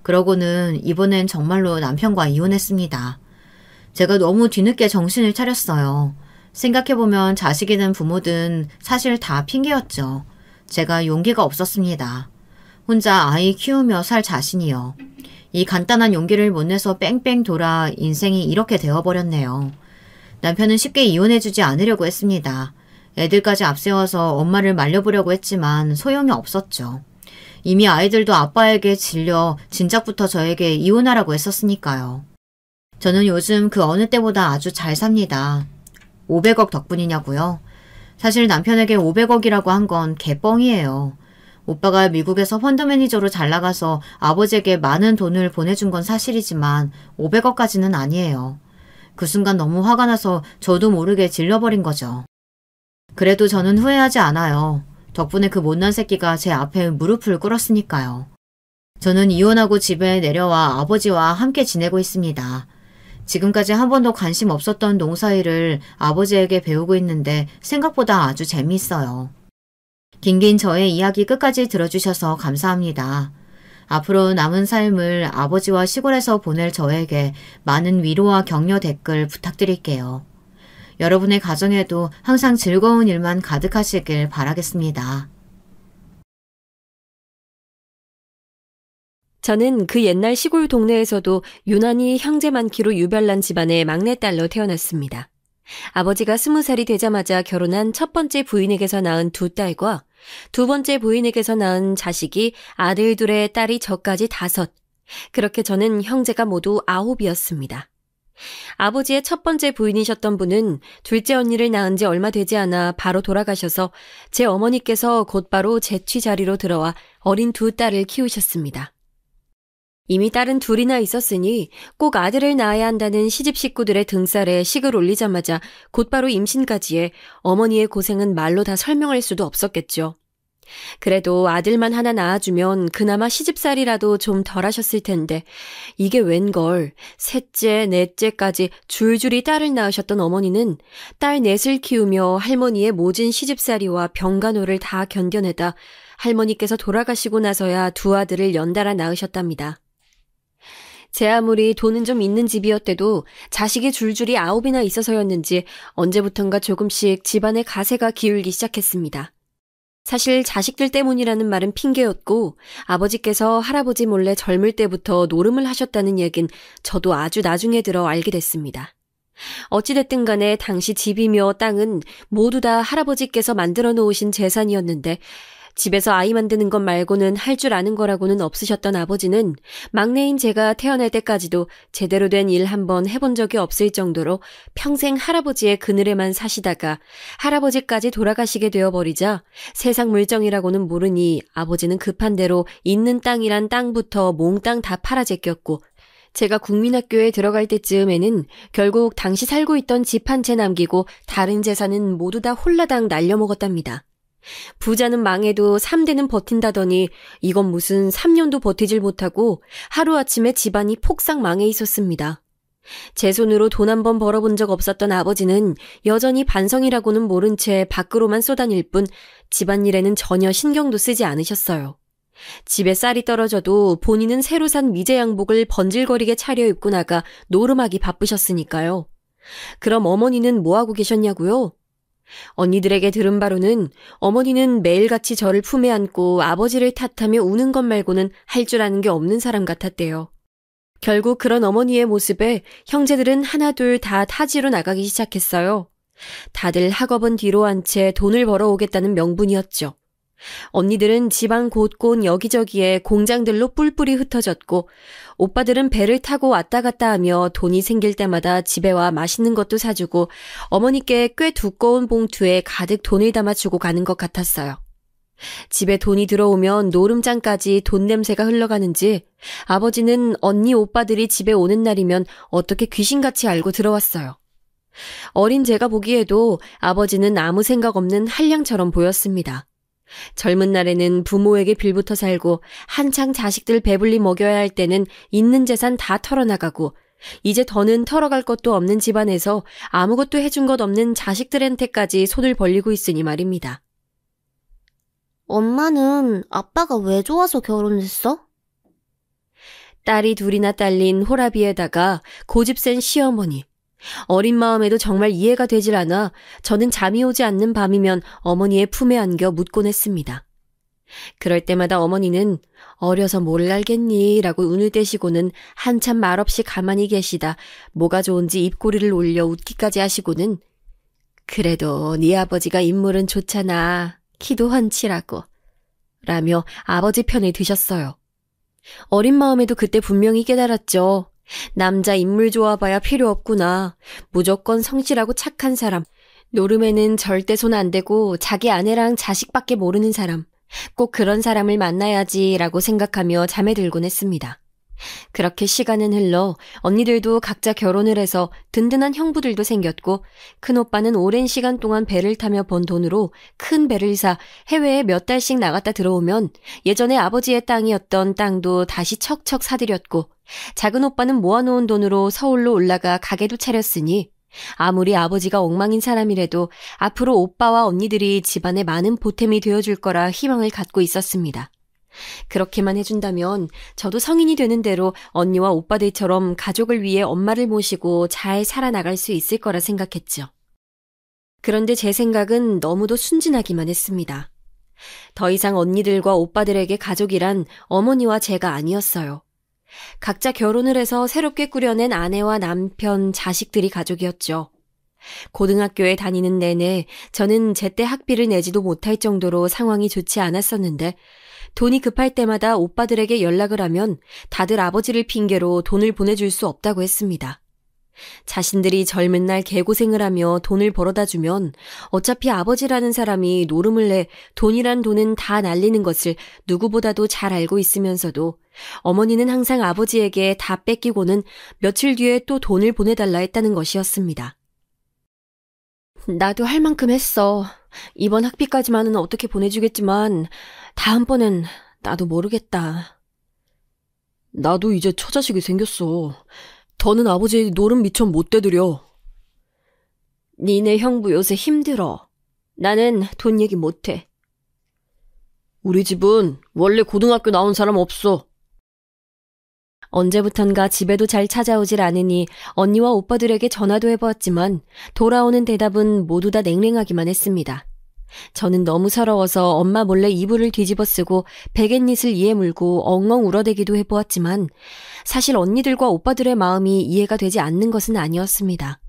그러고는 이번엔 정말로 남편과 이혼했습니다. 제가 너무 뒤늦게 정신을 차렸어요. 생각해보면 자식이든 부모든 사실 다 핑계였죠. 제가 용기가 없었습니다. 혼자 아이 키우며 살 자신이요. 이 간단한 용기를 못 내서 뺑뺑 돌아 인생이 이렇게 되어버렸네요. 남편은 쉽게 이혼해주지 않으려고 했습니다. 애들까지 앞세워서 엄마를 말려보려고 했지만 소용이 없었죠. 이미 아이들도 아빠에게 질려 진작부터 저에게 이혼하라고 했었으니까요. 저는 요즘 그 어느 때보다 아주 잘 삽니다. 500억 덕분이냐고요? 사실 남편에게 500억이라고 한 건 개뻥이에요. 오빠가 미국에서 펀드 매니저로 잘 나가서 아버지에게 많은 돈을 보내준 건 사실이지만 500억까지는 아니에요. 그 순간 너무 화가 나서 저도 모르게 질러버린 거죠. 그래도 저는 후회하지 않아요. 덕분에 그 못난 새끼가 제 앞에 무릎을 꿇었으니까요. 저는 이혼하고 집에 내려와 아버지와 함께 지내고 있습니다. 지금까지 한 번도 관심 없었던 농사일을 아버지에게 배우고 있는데 생각보다 아주 재미있어요. 긴긴 저의 이야기 끝까지 들어주셔서 감사합니다. 앞으로 남은 삶을 아버지와 시골에서 보낼 저에게 많은 위로와 격려 댓글 부탁드릴게요. 여러분의 가정에도 항상 즐거운 일만 가득하시길 바라겠습니다. 저는 그 옛날 시골 동네에서도 유난히 형제 많기로 유별난 집안의 막내딸로 태어났습니다. 아버지가 20살이 되자마자 결혼한 첫 번째 부인에게서 낳은 두 딸과 두 번째 부인에게서 낳은 자식이 아들 둘에 딸이 저까지 5. 그렇게 저는 형제가 모두 9이었습니다. 아버지의 첫 번째 부인이셨던 분은 둘째 언니를 낳은 지 얼마 되지 않아 바로 돌아가셔서 제 어머니께서 곧바로 제취 자리로 들어와 어린 두 딸을 키우셨습니다. 이미 딸은 2이나 있었으니 꼭 아들을 낳아야 한다는 시집 식구들의 등살에 식을 올리자마자 곧바로 임신까지에 어머니의 고생은 말로 다 설명할 수도 없었겠죠. 그래도 아들만 하나 낳아주면 그나마 시집살이라도 좀 덜 하셨을 텐데 이게 웬걸 셋째, 넷째까지 줄줄이 딸을 낳으셨던 어머니는 딸 넷을 키우며 할머니의 모진 시집살이와 병간호를 다 견뎌내다 할머니께서 돌아가시고 나서야 두 아들을 연달아 낳으셨답니다. 제 아무리 돈은 좀 있는 집이었대도 자식이 줄줄이 9이나 있어서였는지 언제부턴가 조금씩 집안의 가세가 기울기 시작했습니다. 사실 자식들 때문이라는 말은 핑계였고 아버지께서 할아버지 몰래 젊을 때부터 노름을 하셨다는 얘긴 저도 아주 나중에 들어 알게 됐습니다. 어찌됐든 간에 당시 집이며 땅은 모두 다 할아버지께서 만들어 놓으신 재산이었는데 집에서 아이 만드는 것 말고는 할 줄 아는 거라고는 없으셨던 아버지는 막내인 제가 태어날 때까지도 제대로 된 일 한번 해본 적이 없을 정도로 평생 할아버지의 그늘에만 사시다가 할아버지까지 돌아가시게 되어버리자 세상 물정이라고는 모르니 아버지는 급한 대로 있는 땅이란 땅부터 몽땅 다 팔아 제꼈고 제가 국민학교에 들어갈 때쯤에는 결국 당시 살고 있던 집 한 채 남기고 다른 재산은 모두 다 홀라당 날려먹었답니다. 부자는 망해도 3대는 버틴다더니 이건 무슨 3년도 버티질 못하고 하루아침에 집안이 폭삭 망해 있었습니다. 제 손으로 돈 한 번 벌어본 적 없었던 아버지는 여전히 반성이라고는 모른 채 밖으로만 쏘다닐 뿐 집안일에는 전혀 신경도 쓰지 않으셨어요. 집에 쌀이 떨어져도 본인은 새로 산 미제 양복을 번질거리게 차려입고 나가 노름하기 바쁘셨으니까요. 그럼 어머니는 뭐하고 계셨냐고요? 언니들에게 들은 바로는 어머니는 매일같이 저를 품에 안고 아버지를 탓하며 우는 것 말고는 할 줄 아는 게 없는 사람 같았대요. 결국 그런 어머니의 모습에 형제들은 하나둘 다 타지로 나가기 시작했어요. 다들 학업은 뒤로 한 채 돈을 벌어오겠다는 명분이었죠. 언니들은 지방 곳곳 여기저기에 공장들로 뿔뿔이 흩어졌고 오빠들은 배를 타고 왔다 갔다 하며 돈이 생길 때마다 집에 와 맛있는 것도 사주고 어머니께 꽤 두꺼운 봉투에 가득 돈을 담아주고 가는 것 같았어요. 집에 돈이 들어오면 노름장까지 돈 냄새가 흘러가는지 아버지는 언니 오빠들이 집에 오는 날이면 어떻게 귀신같이 알고 들어왔어요. 어린 제가 보기에도 아버지는 아무 생각 없는 한량처럼 보였습니다. 젊은 날에는 부모에게 빌붙어 살고 한창 자식들 배불리 먹여야 할 때는 있는 재산 다 털어나가고 이제 더는 털어갈 것도 없는 집안에서 아무것도 해준 것 없는 자식들한테까지 손을 벌리고 있으니 말입니다. 엄마는 아빠가 왜 좋아서 결혼했어? 딸이 둘이나 딸린 호라비에다가 고집센 시어머니. 어린 마음에도 정말 이해가 되질 않아 저는 잠이 오지 않는 밤이면 어머니의 품에 안겨 묻곤 했습니다. 그럴 때마다 어머니는 어려서 뭘 알겠니? 라고 운을 떼시고는 한참 말없이 가만히 계시다 뭐가 좋은지 입꼬리를 올려 웃기까지 하시고는 그래도 네 아버지가 인물은 좋잖아. 키도 훤칠하고 라며 아버지 편을 드셨어요. 어린 마음에도 그때 분명히 깨달았죠. 남자 인물 좋아봐야 필요 없구나. 무조건 성실하고 착한 사람. 노름에는 절대 손 안 대고 자기 아내랑 자식밖에 모르는 사람. 꼭 그런 사람을 만나야지라고 생각하며 잠에 들곤 했습니다. 그렇게 시간은 흘러 언니들도 각자 결혼을 해서 든든한 형부들도 생겼고 큰오빠는 오랜 시간 동안 배를 타며 번 돈으로 큰 배를 사 해외에 몇 달씩 나갔다 들어오면 예전에 아버지의 땅이었던 땅도 다시 척척 사들였고 작은 오빠는 모아놓은 돈으로 서울로 올라가 가게도 차렸으니 아무리 아버지가 엉망인 사람이라도 앞으로 오빠와 언니들이 집안에 많은 보탬이 되어줄 거라 희망을 갖고 있었습니다. 그렇게만 해준다면 저도 성인이 되는 대로 언니와 오빠들처럼 가족을 위해 엄마를 모시고 잘 살아나갈 수 있을 거라 생각했죠. 그런데 제 생각은 너무도 순진하기만 했습니다. 더 이상 언니들과 오빠들에게 가족이란 어머니와 제가 아니었어요. 각자 결혼을 해서 새롭게 꾸려낸 아내와 남편, 자식들이 가족이었죠. 고등학교에 다니는 내내 저는 제때 학비를 내지도 못할 정도로 상황이 좋지 않았었는데 돈이 급할 때마다 오빠들에게 연락을 하면 다들 아버지를 핑계로 돈을 보내줄 수 없다고 했습니다. 자신들이 젊은 날 개고생을 하며 돈을 벌어다 주면 어차피 아버지라는 사람이 노름을 내 돈이란 돈은 다 날리는 것을 누구보다도 잘 알고 있으면서도 어머니는 항상 아버지에게 다 뺏기고는 며칠 뒤에 또 돈을 보내달라 했다는 것이었습니다. 나도 할 만큼 했어. 이번 학비까지만은 어떻게 보내주겠지만 다음번엔 나도 모르겠다. 나도 이제 처자식이 생겼어. 더는 아버지 노름 미천 못 대드려. 니네 형부 요새 힘들어. 나는 돈 얘기 못해. 우리 집은 원래 고등학교 나온 사람 없어. 언제부턴가 집에도 잘 찾아오질 않으니 언니와 오빠들에게 전화도 해보았지만 돌아오는 대답은 모두 다 냉랭하기만 했습니다. 저는 너무 서러워서 엄마 몰래 이불을 뒤집어 쓰고 베갯잇을 이에 물고 엉엉 울어대기도 해보았지만 사실 언니들과 오빠들의 마음이 이해가 되지 않는 것은 아니었습니다.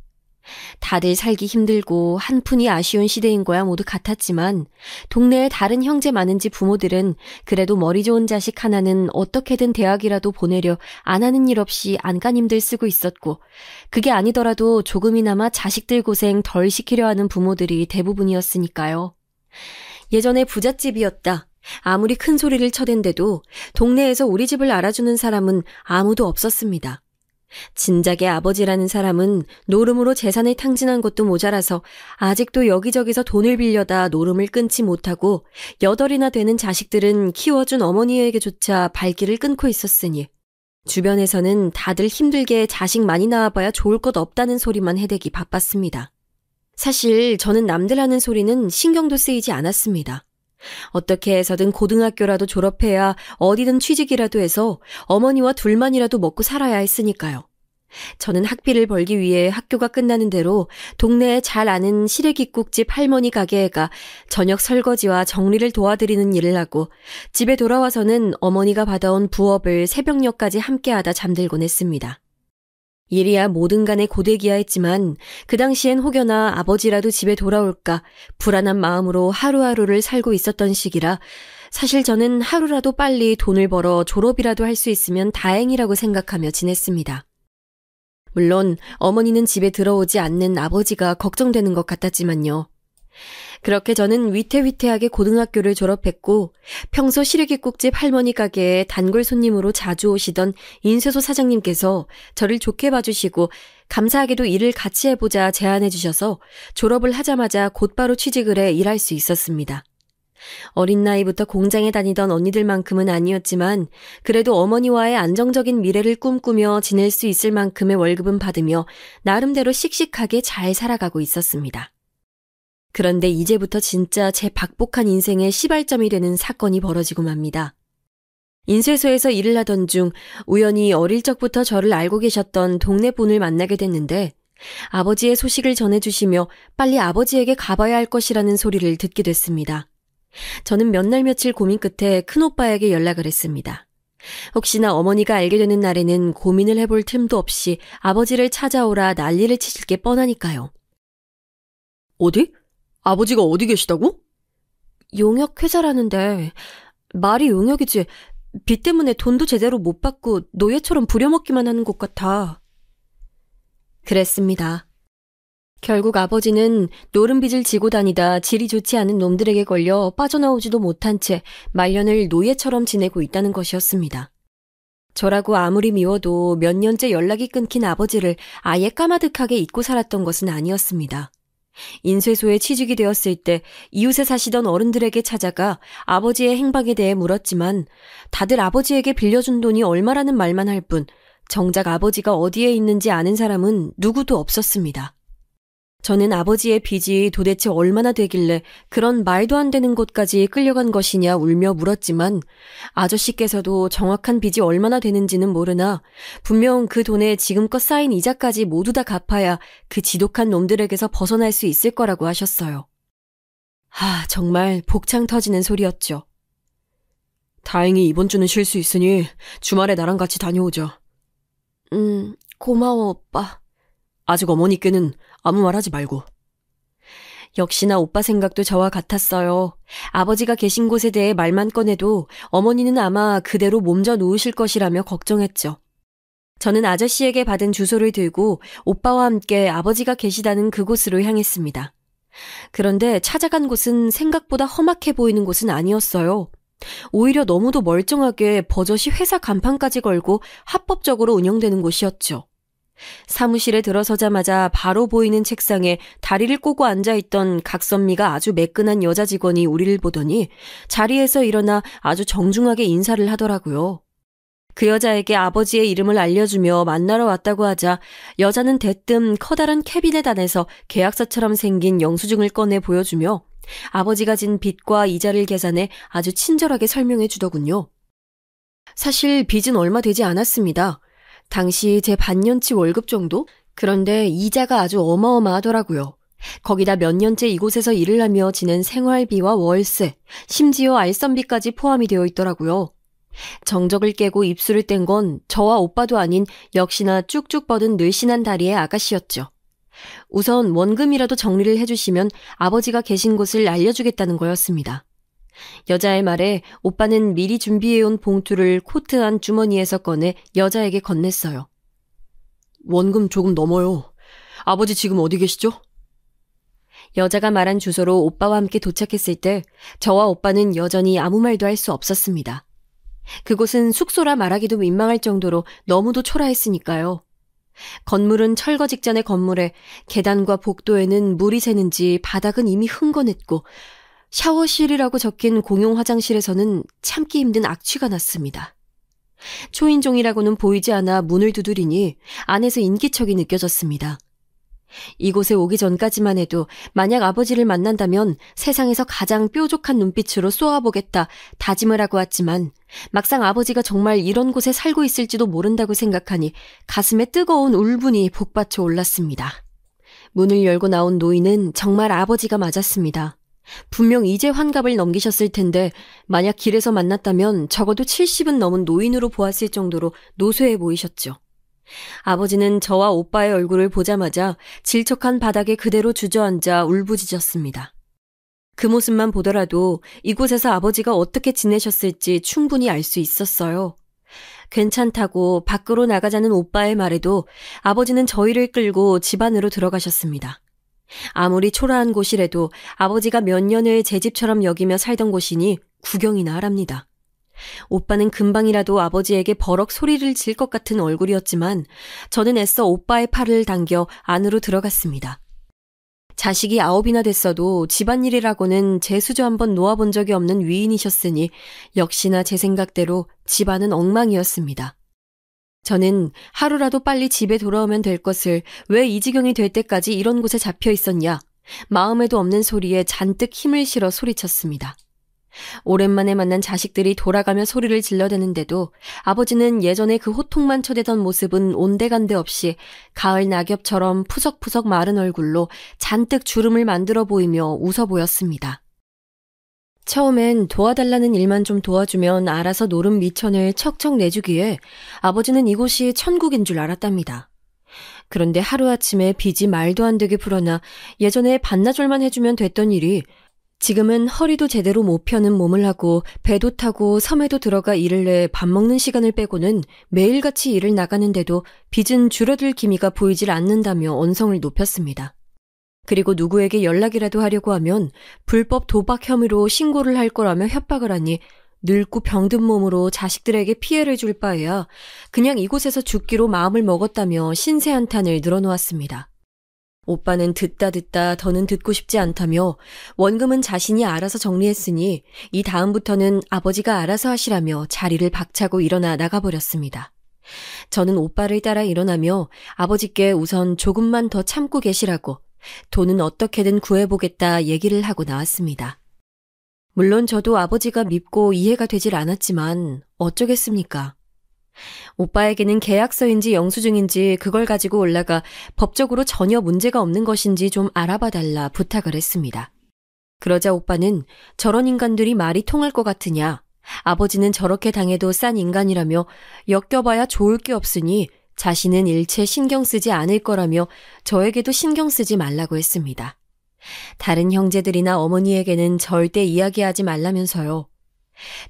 다들 살기 힘들고 한푼이 아쉬운 시대인 거야 모두 같았지만 동네에 다른 형제 많은지 부모들은 그래도 머리 좋은 자식 하나는 어떻게든 대학이라도 보내려 안 하는 일 없이 안간힘들 쓰고 있었고 그게 아니더라도 조금이나마 자식들 고생 덜 시키려 하는 부모들이 대부분이었으니까요. 예전에 부잣집이었다. 아무리 큰 소리를 쳐댄데도 동네에서 우리 집을 알아주는 사람은 아무도 없었습니다. 진작에 아버지라는 사람은 노름으로 재산을 탕진한 것도 모자라서 아직도 여기저기서 돈을 빌려다 노름을 끊지 못하고 8이나 되는 자식들은 키워준 어머니에게조차 발길을 끊고 있었으니 주변에서는 다들 힘들게 자식 많이 낳아봐야 좋을 것 없다는 소리만 해대기 바빴습니다. 사실 저는 남들 하는 소리는 신경도 쓰이지 않았습니다. 어떻게 해서든 고등학교라도 졸업해야 어디든 취직이라도 해서 어머니와 둘만이라도 먹고 살아야 했으니까요. 저는 학비를 벌기 위해 학교가 끝나는 대로 동네에 잘 아는 시래기국집 할머니 가게에 가 저녁 설거지와 정리를 도와드리는 일을 하고 집에 돌아와서는 어머니가 받아온 부업을 새벽녘까지 함께하다 잠들곤 했습니다. 일이야 뭐든 간에 고되기야 했지만 그 당시엔 혹여나 아버지라도 집에 돌아올까 불안한 마음으로 하루하루를 살고 있었던 시기라 사실 저는 하루라도 빨리 돈을 벌어 졸업이라도 할 수 있으면 다행이라고 생각하며 지냈습니다. 물론 어머니는 집에 들어오지 않는 아버지가 걱정되는 것 같았지만요. 그렇게 저는 위태위태하게 고등학교를 졸업했고 평소 시래기국집 할머니 가게에 단골 손님으로 자주 오시던 인쇄소 사장님께서 저를 좋게 봐주시고 감사하게도 일을 같이 해보자 제안해 주셔서 졸업을 하자마자 곧바로 취직을 해 일할 수 있었습니다. 어린 나이부터 공장에 다니던 언니들만큼은 아니었지만 그래도 어머니와의 안정적인 미래를 꿈꾸며 지낼 수 있을 만큼의 월급은 받으며 나름대로 씩씩하게 잘 살아가고 있었습니다. 그런데 이제부터 진짜 제 박복한 인생의 시발점이 되는 사건이 벌어지고 맙니다. 인쇄소에서 일을 하던 중 우연히 어릴 적부터 저를 알고 계셨던 동네 분을 만나게 됐는데 아버지의 소식을 전해주시며 빨리 아버지에게 가봐야 할 것이라는 소리를 듣게 됐습니다. 저는 몇 날 며칠 고민 끝에 큰오빠에게 연락을 했습니다. 혹시나 어머니가 알게 되는 날에는 고민을 해볼 틈도 없이 아버지를 찾아오라 난리를 치실 게 뻔하니까요. 어디? 아버지가 어디 계시다고? 용역회사라는데 말이 용역이지 빚 때문에 돈도 제대로 못 받고 노예처럼 부려먹기만 하는 곳 같아. 그랬습니다. 결국 아버지는 노름빚을 지고 다니다 질이 좋지 않은 놈들에게 걸려 빠져나오지도 못한 채 말년을 노예처럼 지내고 있다는 것이었습니다. 저라고 아무리 미워도 몇 년째 연락이 끊긴 아버지를 아예 까마득하게 잊고 살았던 것은 아니었습니다. 인쇄소에 취직이 되었을 때 이웃에 사시던 어른들에게 찾아가 아버지의 행방에 대해 물었지만 다들 아버지에게 빌려준 돈이 얼마라는 말만 할 뿐 정작 아버지가 어디에 있는지 아는 사람은 누구도 없었습니다. 저는 아버지의 빚이 도대체 얼마나 되길래 그런 말도 안 되는 곳까지 끌려간 것이냐 울며 물었지만 아저씨께서도 정확한 빚이 얼마나 되는지는 모르나 분명 그 돈에 지금껏 쌓인 이자까지 모두 다 갚아야 그 지독한 놈들에게서 벗어날 수 있을 거라고 하셨어요. 정말 복창 터지는 소리였죠. 다행히 이번 주는 쉴 수 있으니 주말에 나랑 같이 다녀오자. 고마워 오빠. 아직 어머니께는 아무 말 하지 말고. 역시나 오빠 생각도 저와 같았어요. 아버지가 계신 곳에 대해 말만 꺼내도 어머니는 아마 그대로 몸져 누우실 것이라며 걱정했죠. 저는 아저씨에게 받은 주소를 들고 오빠와 함께 아버지가 계시다는 그곳으로 향했습니다. 그런데 찾아간 곳은 생각보다 험악해 보이는 곳은 아니었어요. 오히려 너무도 멀쩡하게 버젓이 회사 간판까지 걸고 합법적으로 운영되는 곳이었죠. 사무실에 들어서자마자 바로 보이는 책상에 다리를 꼬고 앉아있던 각선미가 아주 매끈한 여자 직원이 우리를 보더니 자리에서 일어나 아주 정중하게 인사를 하더라고요. 그 여자에게 아버지의 이름을 알려주며 만나러 왔다고 하자 여자는 대뜸 커다란 캐비넷 안에서 계약서처럼 생긴 영수증을 꺼내 보여주며 아버지가 진 빚과 이자를 계산해 아주 친절하게 설명해 주더군요. 사실 빚은 얼마 되지 않았습니다. 당시 제 반년치 월급 정도? 그런데 이자가 아주 어마어마하더라고요. 거기다 몇 년째 이곳에서 일을 하며 지낸 생활비와 월세, 심지어 알선비까지 포함이 되어 있더라고요. 정적을 깨고 입술을 뗀 건 저와 오빠도 아닌 역시나 쭉쭉 뻗은 늘씬한 다리의 아가씨였죠. 우선 원금이라도 정리를 해주시면 아버지가 계신 곳을 알려주겠다는 거였습니다. 여자의 말에 오빠는 미리 준비해온 봉투를 코트 안 주머니에서 꺼내 여자에게 건넸어요. 원금 조금 넘어요. 아버지 지금 어디 계시죠? 여자가 말한 주소로 오빠와 함께 도착했을 때 저와 오빠는 여전히 아무 말도 할 수 없었습니다. 그곳은 숙소라 말하기도 민망할 정도로 너무도 초라했으니까요. 건물은 철거 직전의 건물에 계단과 복도에는 물이 새는지 바닥은 이미 흥건했고 샤워실이라고 적힌 공용 화장실에서는 참기 힘든 악취가 났습니다. 초인종이라고는 보이지 않아 문을 두드리니 안에서 인기척이 느껴졌습니다. 이곳에 오기 전까지만 해도 만약 아버지를 만난다면 세상에서 가장 뾰족한 눈빛으로 쏘아보겠다 다짐을 하고 왔지만 막상 아버지가 정말 이런 곳에 살고 있을지도 모른다고 생각하니 가슴에 뜨거운 울분이 복받쳐 올랐습니다. 문을 열고 나온 노인은 정말 아버지가 맞았습니다. 분명 이제 환갑을 넘기셨을 텐데 만약 길에서 만났다면 적어도 70은 넘은 노인으로 보았을 정도로 노쇠해 보이셨죠. 아버지는 저와 오빠의 얼굴을 보자마자 질척한 바닥에 그대로 주저앉아 울부짖었습니다. 그 모습만 보더라도 이곳에서 아버지가 어떻게 지내셨을지 충분히 알 수 있었어요. 괜찮다고 밖으로 나가자는 오빠의 말에도 아버지는 저희를 끌고 집 안으로 들어가셨습니다. 아무리 초라한 곳이라도 아버지가 몇 년을 제 집처럼 여기며 살던 곳이니 구경이나 하랍니다. 오빠는 금방이라도 아버지에게 버럭 소리를 질 것 같은 얼굴이었지만 저는 애써 오빠의 팔을 당겨 안으로 들어갔습니다. 자식이 9이나 됐어도 집안일이라고는 제 수저 한번 놓아본 적이 없는 위인이셨으니 역시나 제 생각대로 집안은 엉망이었습니다. 저는 하루라도 빨리 집에 돌아오면 될 것을 왜 이 지경이 될 때까지 이런 곳에 잡혀 있었냐, 마음에도 없는 소리에 잔뜩 힘을 실어 소리쳤습니다. 오랜만에 만난 자식들이 돌아가며 소리를 질러대는데도 아버지는 예전에 그 호통만 쳐대던 모습은 온데간데 없이 가을 낙엽처럼 푸석푸석 마른 얼굴로 잔뜩 주름을 만들어 보이며 웃어 보였습니다. 처음엔 도와달라는 일만 좀 도와주면 알아서 노름 미천을 척척 내주기에 아버지는 이곳이 천국인 줄 알았답니다. 그런데 하루아침에 빚이 말도 안 되게 불어나 예전에 반나절만 해주면 됐던 일이 지금은 허리도 제대로 못 펴는 몸을 하고 배도 타고 섬에도 들어가 일을 내 밥 먹는 시간을 빼고는 매일같이 일을 나가는데도 빚은 줄어들 기미가 보이질 않는다며 언성을 높였습니다. 그리고 누구에게 연락이라도 하려고 하면 불법 도박 혐의로 신고를 할 거라며 협박을 하니 늙고 병든 몸으로 자식들에게 피해를 줄 바에야 그냥 이곳에서 죽기로 마음을 먹었다며 신세 한탄을 늘어놓았습니다. 오빠는 듣다 더는 듣고 싶지 않다며 원금은 자신이 알아서 정리했으니 이 다음부터는 아버지가 알아서 하시라며 자리를 박차고 일어나 나가버렸습니다. 저는 오빠를 따라 일어나며 아버지께 우선 조금만 더 참고 계시라고 돈은 어떻게든 구해보겠다 얘기를 하고 나왔습니다. 물론 저도 아버지가 밉고 이해가 되질 않았지만 어쩌겠습니까? 오빠에게는 계약서인지 영수증인지 그걸 가지고 올라가 법적으로 전혀 문제가 없는 것인지 좀 알아봐달라 부탁을 했습니다. 그러자 오빠는 저런 인간들이 말이 통할 것 같으냐, 아버지는 저렇게 당해도 싼 인간이라며 엮여봐야 좋을 게 없으니 자신은 일체 신경 쓰지 않을 거라며 저에게도 신경 쓰지 말라고 했습니다. 다른 형제들이나 어머니에게는 절대 이야기하지 말라면서요.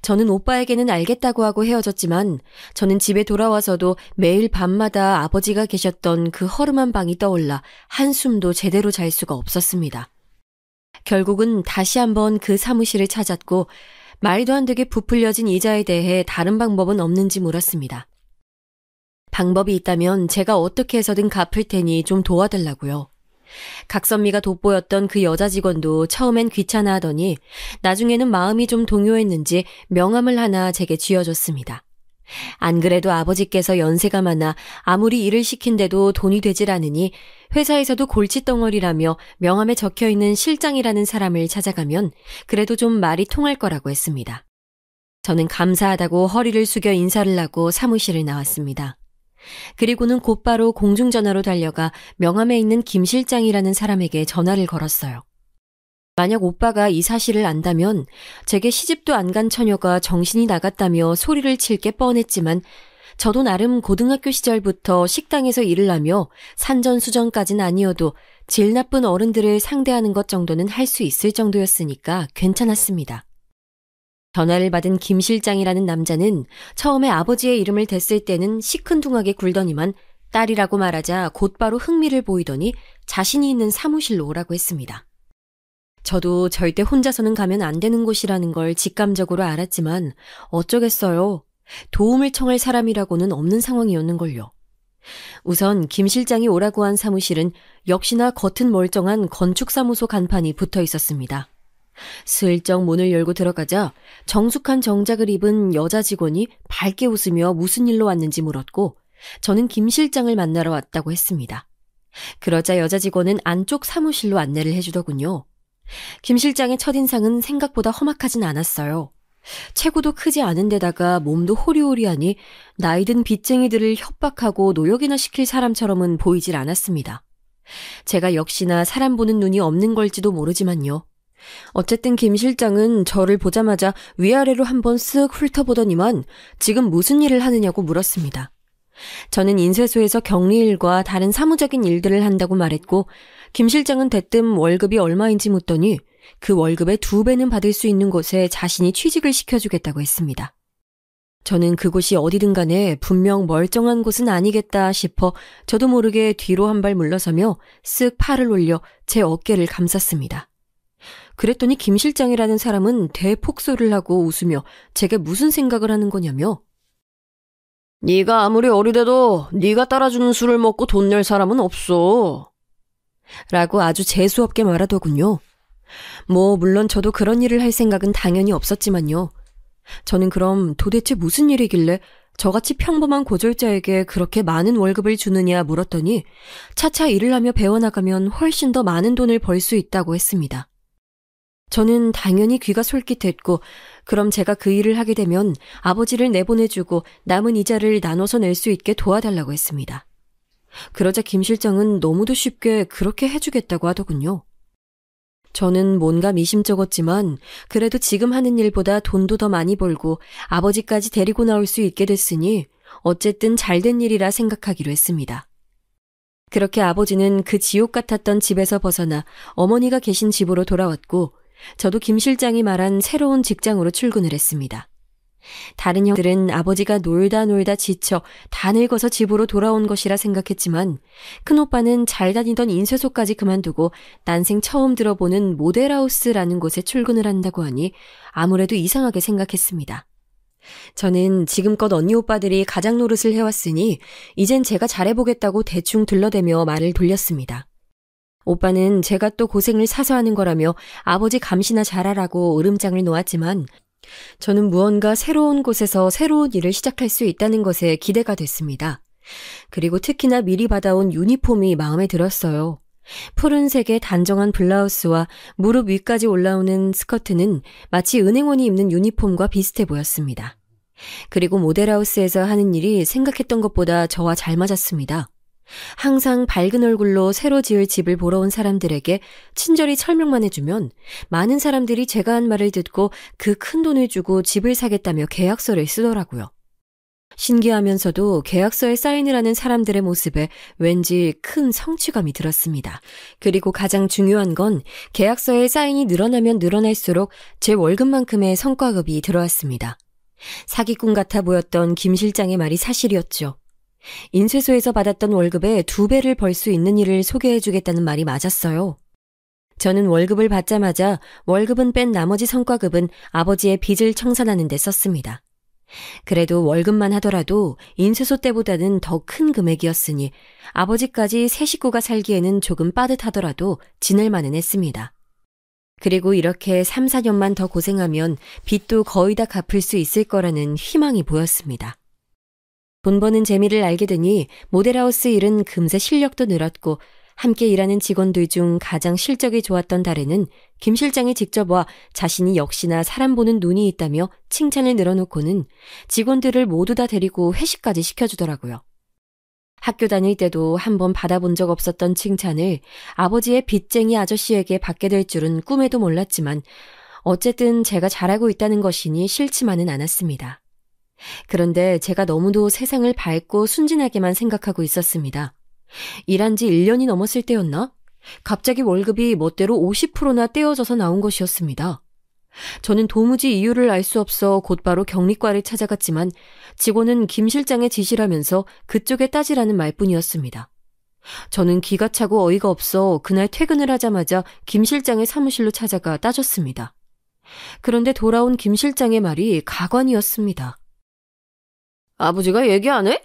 저는 오빠에게는 알겠다고 하고 헤어졌지만 저는 집에 돌아와서도 매일 밤마다 아버지가 계셨던 그 허름한 방이 떠올라 한숨도 제대로 잘 수가 없었습니다. 결국은 다시 한번 그 사무실을 찾았고 말도 안 되게 부풀려진 이자에 대해 다른 방법은 없는지 물었습니다. 방법이 있다면 제가 어떻게 해서든 갚을 테니 좀 도와달라고요. 각선미가 돋보였던 그 여자 직원도 처음엔 귀찮아하더니 나중에는 마음이 좀 동요했는지 명함을 하나 제게 쥐어줬습니다. 안 그래도 아버지께서 연세가 많아 아무리 일을 시킨데도 돈이 되질 않으니 회사에서도 골칫덩어리라며 명함에 적혀있는 실장이라는 사람을 찾아가면 그래도 좀 말이 통할 거라고 했습니다. 저는 감사하다고 허리를 숙여 인사를 하고 사무실을 나왔습니다. 그리고는 곧바로 공중전화로 달려가 명함에 있는 김 실장이라는 사람에게 전화를 걸었어요. 만약 오빠가 이 사실을 안다면 제게 시집도 안 간 처녀가 정신이 나갔다며 소리를 칠 게 뻔했지만 저도 나름 고등학교 시절부터 식당에서 일을 하며 산전수전까진 아니어도 질 나쁜 어른들을 상대하는 것 정도는 할 수 있을 정도였으니까 괜찮았습니다. 전화를 받은 김 실장이라는 남자는 처음에 아버지의 이름을 댔을 때는 시큰둥하게 굴더니만 딸이라고 말하자 곧바로 흥미를 보이더니 자신이 있는 사무실로 오라고 했습니다. 저도 절대 혼자서는 가면 안 되는 곳이라는 걸 직감적으로 알았지만 어쩌겠어요. 도움을 청할 사람이라고는 없는 상황이었는걸요. 우선 김 실장이 오라고 한 사무실은 역시나 겉은 멀쩡한 건축사무소 간판이 붙어 있었습니다. 슬쩍 문을 열고 들어가자 정숙한 정장을 입은 여자 직원이 밝게 웃으며 무슨 일로 왔는지 물었고 저는 김 실장을 만나러 왔다고 했습니다. 그러자 여자 직원은 안쪽 사무실로 안내를 해주더군요. 김 실장의 첫인상은 생각보다 험악하진 않았어요. 체구도 크지 않은 데다가 몸도 호리호리하니 나이든 빚쟁이들을 협박하고 노역이나 시킬 사람처럼은 보이질 않았습니다. 제가 역시나 사람 보는 눈이 없는 걸지도 모르지만요. 어쨌든 김 실장은 저를 보자마자 위아래로 한번 쓱 훑어보더니만 지금 무슨 일을 하느냐고 물었습니다. 저는 인쇄소에서 격리일과 다른 사무적인 일들을 한다고 말했고 김 실장은 대뜸 월급이 얼마인지 묻더니 그 월급의 2배는 받을 수 있는 곳에 자신이 취직을 시켜주겠다고 했습니다. 저는 그곳이 어디든 간에 분명 멀쩡한 곳은 아니겠다 싶어 저도 모르게 뒤로 한 발 물러서며 쓱 팔을 올려 제 어깨를 감쌌습니다. 그랬더니 김 실장이라는 사람은 대폭소를 하고 웃으며 제게 무슨 생각을 하는 거냐며 네가 아무리 어리대도 네가 따라주는 술을 먹고 돈 낼 사람은 없어. 라고 아주 재수없게 말하더군요. 물론 저도 그런 일을 할 생각은 당연히 없었지만요. 저는 그럼 도대체 무슨 일이길래 저같이 평범한 고졸자에게 그렇게 많은 월급을 주느냐 물었더니 차차 일을 하며 배워나가면 훨씬 더 많은 돈을 벌 수 있다고 했습니다. 저는 당연히 귀가 솔깃했고 그럼 제가 그 일을 하게 되면 아버지를 내보내주고 남은 이자를 나눠서 낼 수 있게 도와달라고 했습니다. 그러자 김 실장은 너무도 쉽게 그렇게 해주겠다고 하더군요. 저는 뭔가 미심쩍었지만 그래도 지금 하는 일보다 돈도 더 많이 벌고 아버지까지 데리고 나올 수 있게 됐으니 어쨌든 잘된 일이라 생각하기로 했습니다. 그렇게 아버지는 그 지옥 같았던 집에서 벗어나 어머니가 계신 집으로 돌아왔고 저도 김 실장이 말한 새로운 직장으로 출근을 했습니다. 다른 형들은 아버지가 놀다 지쳐 다 늙어서 집으로 돌아온 것이라 생각했지만 큰오빠는 잘 다니던 인쇄소까지 그만두고 난생 처음 들어보는 모델하우스라는 곳에 출근을 한다고 하니 아무래도 이상하게 생각했습니다. 저는 지금껏 언니 오빠들이 가장 노릇을 해왔으니 이젠 제가 잘해보겠다고 대충 들러대며 말을 돌렸습니다. 오빠는 제가 또 고생을 사서 하는 거라며 아버지 감시나 잘하라고 으름장을 놓았지만 저는 무언가 새로운 곳에서 새로운 일을 시작할 수 있다는 것에 기대가 됐습니다. 그리고 특히나 미리 받아온 유니폼이 마음에 들었어요. 푸른색의 단정한 블라우스와 무릎 위까지 올라오는 스커트는 마치 은행원이 입는 유니폼과 비슷해 보였습니다. 그리고 모델하우스에서 하는 일이 생각했던 것보다 저와 잘 맞았습니다. 항상 밝은 얼굴로 새로 지을 집을 보러 온 사람들에게 친절히 설명만 해주면 많은 사람들이 제가 한 말을 듣고 그 큰 돈을 주고 집을 사겠다며 계약서를 쓰더라고요. 신기하면서도 계약서에 사인을 하는 사람들의 모습에 왠지 큰 성취감이 들었습니다. 그리고 가장 중요한 건 계약서에 사인이 늘어나면 늘어날수록 제 월급만큼의 성과급이 들어왔습니다. 사기꾼 같아 보였던 김 실장의 말이 사실이었죠. 인쇄소에서 받았던 월급의 2배를 벌 수 있는 일을 소개해주겠다는 말이 맞았어요. 저는 월급을 받자마자 월급은 뺀 나머지 성과급은 아버지의 빚을 청산하는 데 썼습니다. 그래도 월급만 하더라도 인쇄소 때보다는 더 큰 금액이었으니 아버지까지 세 식구가 살기에는 조금 빠듯하더라도 지낼 만은 했습니다. 그리고 이렇게 3, 4년만 더 고생하면 빚도 거의 다 갚을 수 있을 거라는 희망이 보였습니다. 돈 버는 재미를 알게 되니 모델하우스 일은 금세 실력도 늘었고 함께 일하는 직원들 중 가장 실적이 좋았던 달에는 김 실장이 직접 와 자신이 역시나 사람 보는 눈이 있다며 칭찬을 늘어놓고는 직원들을 모두 다 데리고 회식까지 시켜주더라고요. 학교 다닐 때도 한번 받아본 적 없었던 칭찬을 아버지의 빚쟁이 아저씨에게 받게 될 줄은 꿈에도 몰랐지만 어쨌든 제가 잘하고 있다는 것이니 싫지만은 않았습니다. 그런데 제가 너무도 세상을 밝고 순진하게만 생각하고 있었습니다. 일한 지 1년이 넘었을 때였나? 갑자기 월급이 멋대로 50%나 떼어져서 나온 것이었습니다. 저는 도무지 이유를 알 수 없어 곧바로 격리과를 찾아갔지만 직원은 김 실장의 지시라면서 그쪽에 따지라는 말뿐이었습니다. 저는 기가 차고 어이가 없어 그날 퇴근을 하자마자 김 실장의 사무실로 찾아가 따졌습니다. 그런데 돌아온 김 실장의 말이 가관이었습니다. 아버지가 얘기 안 해?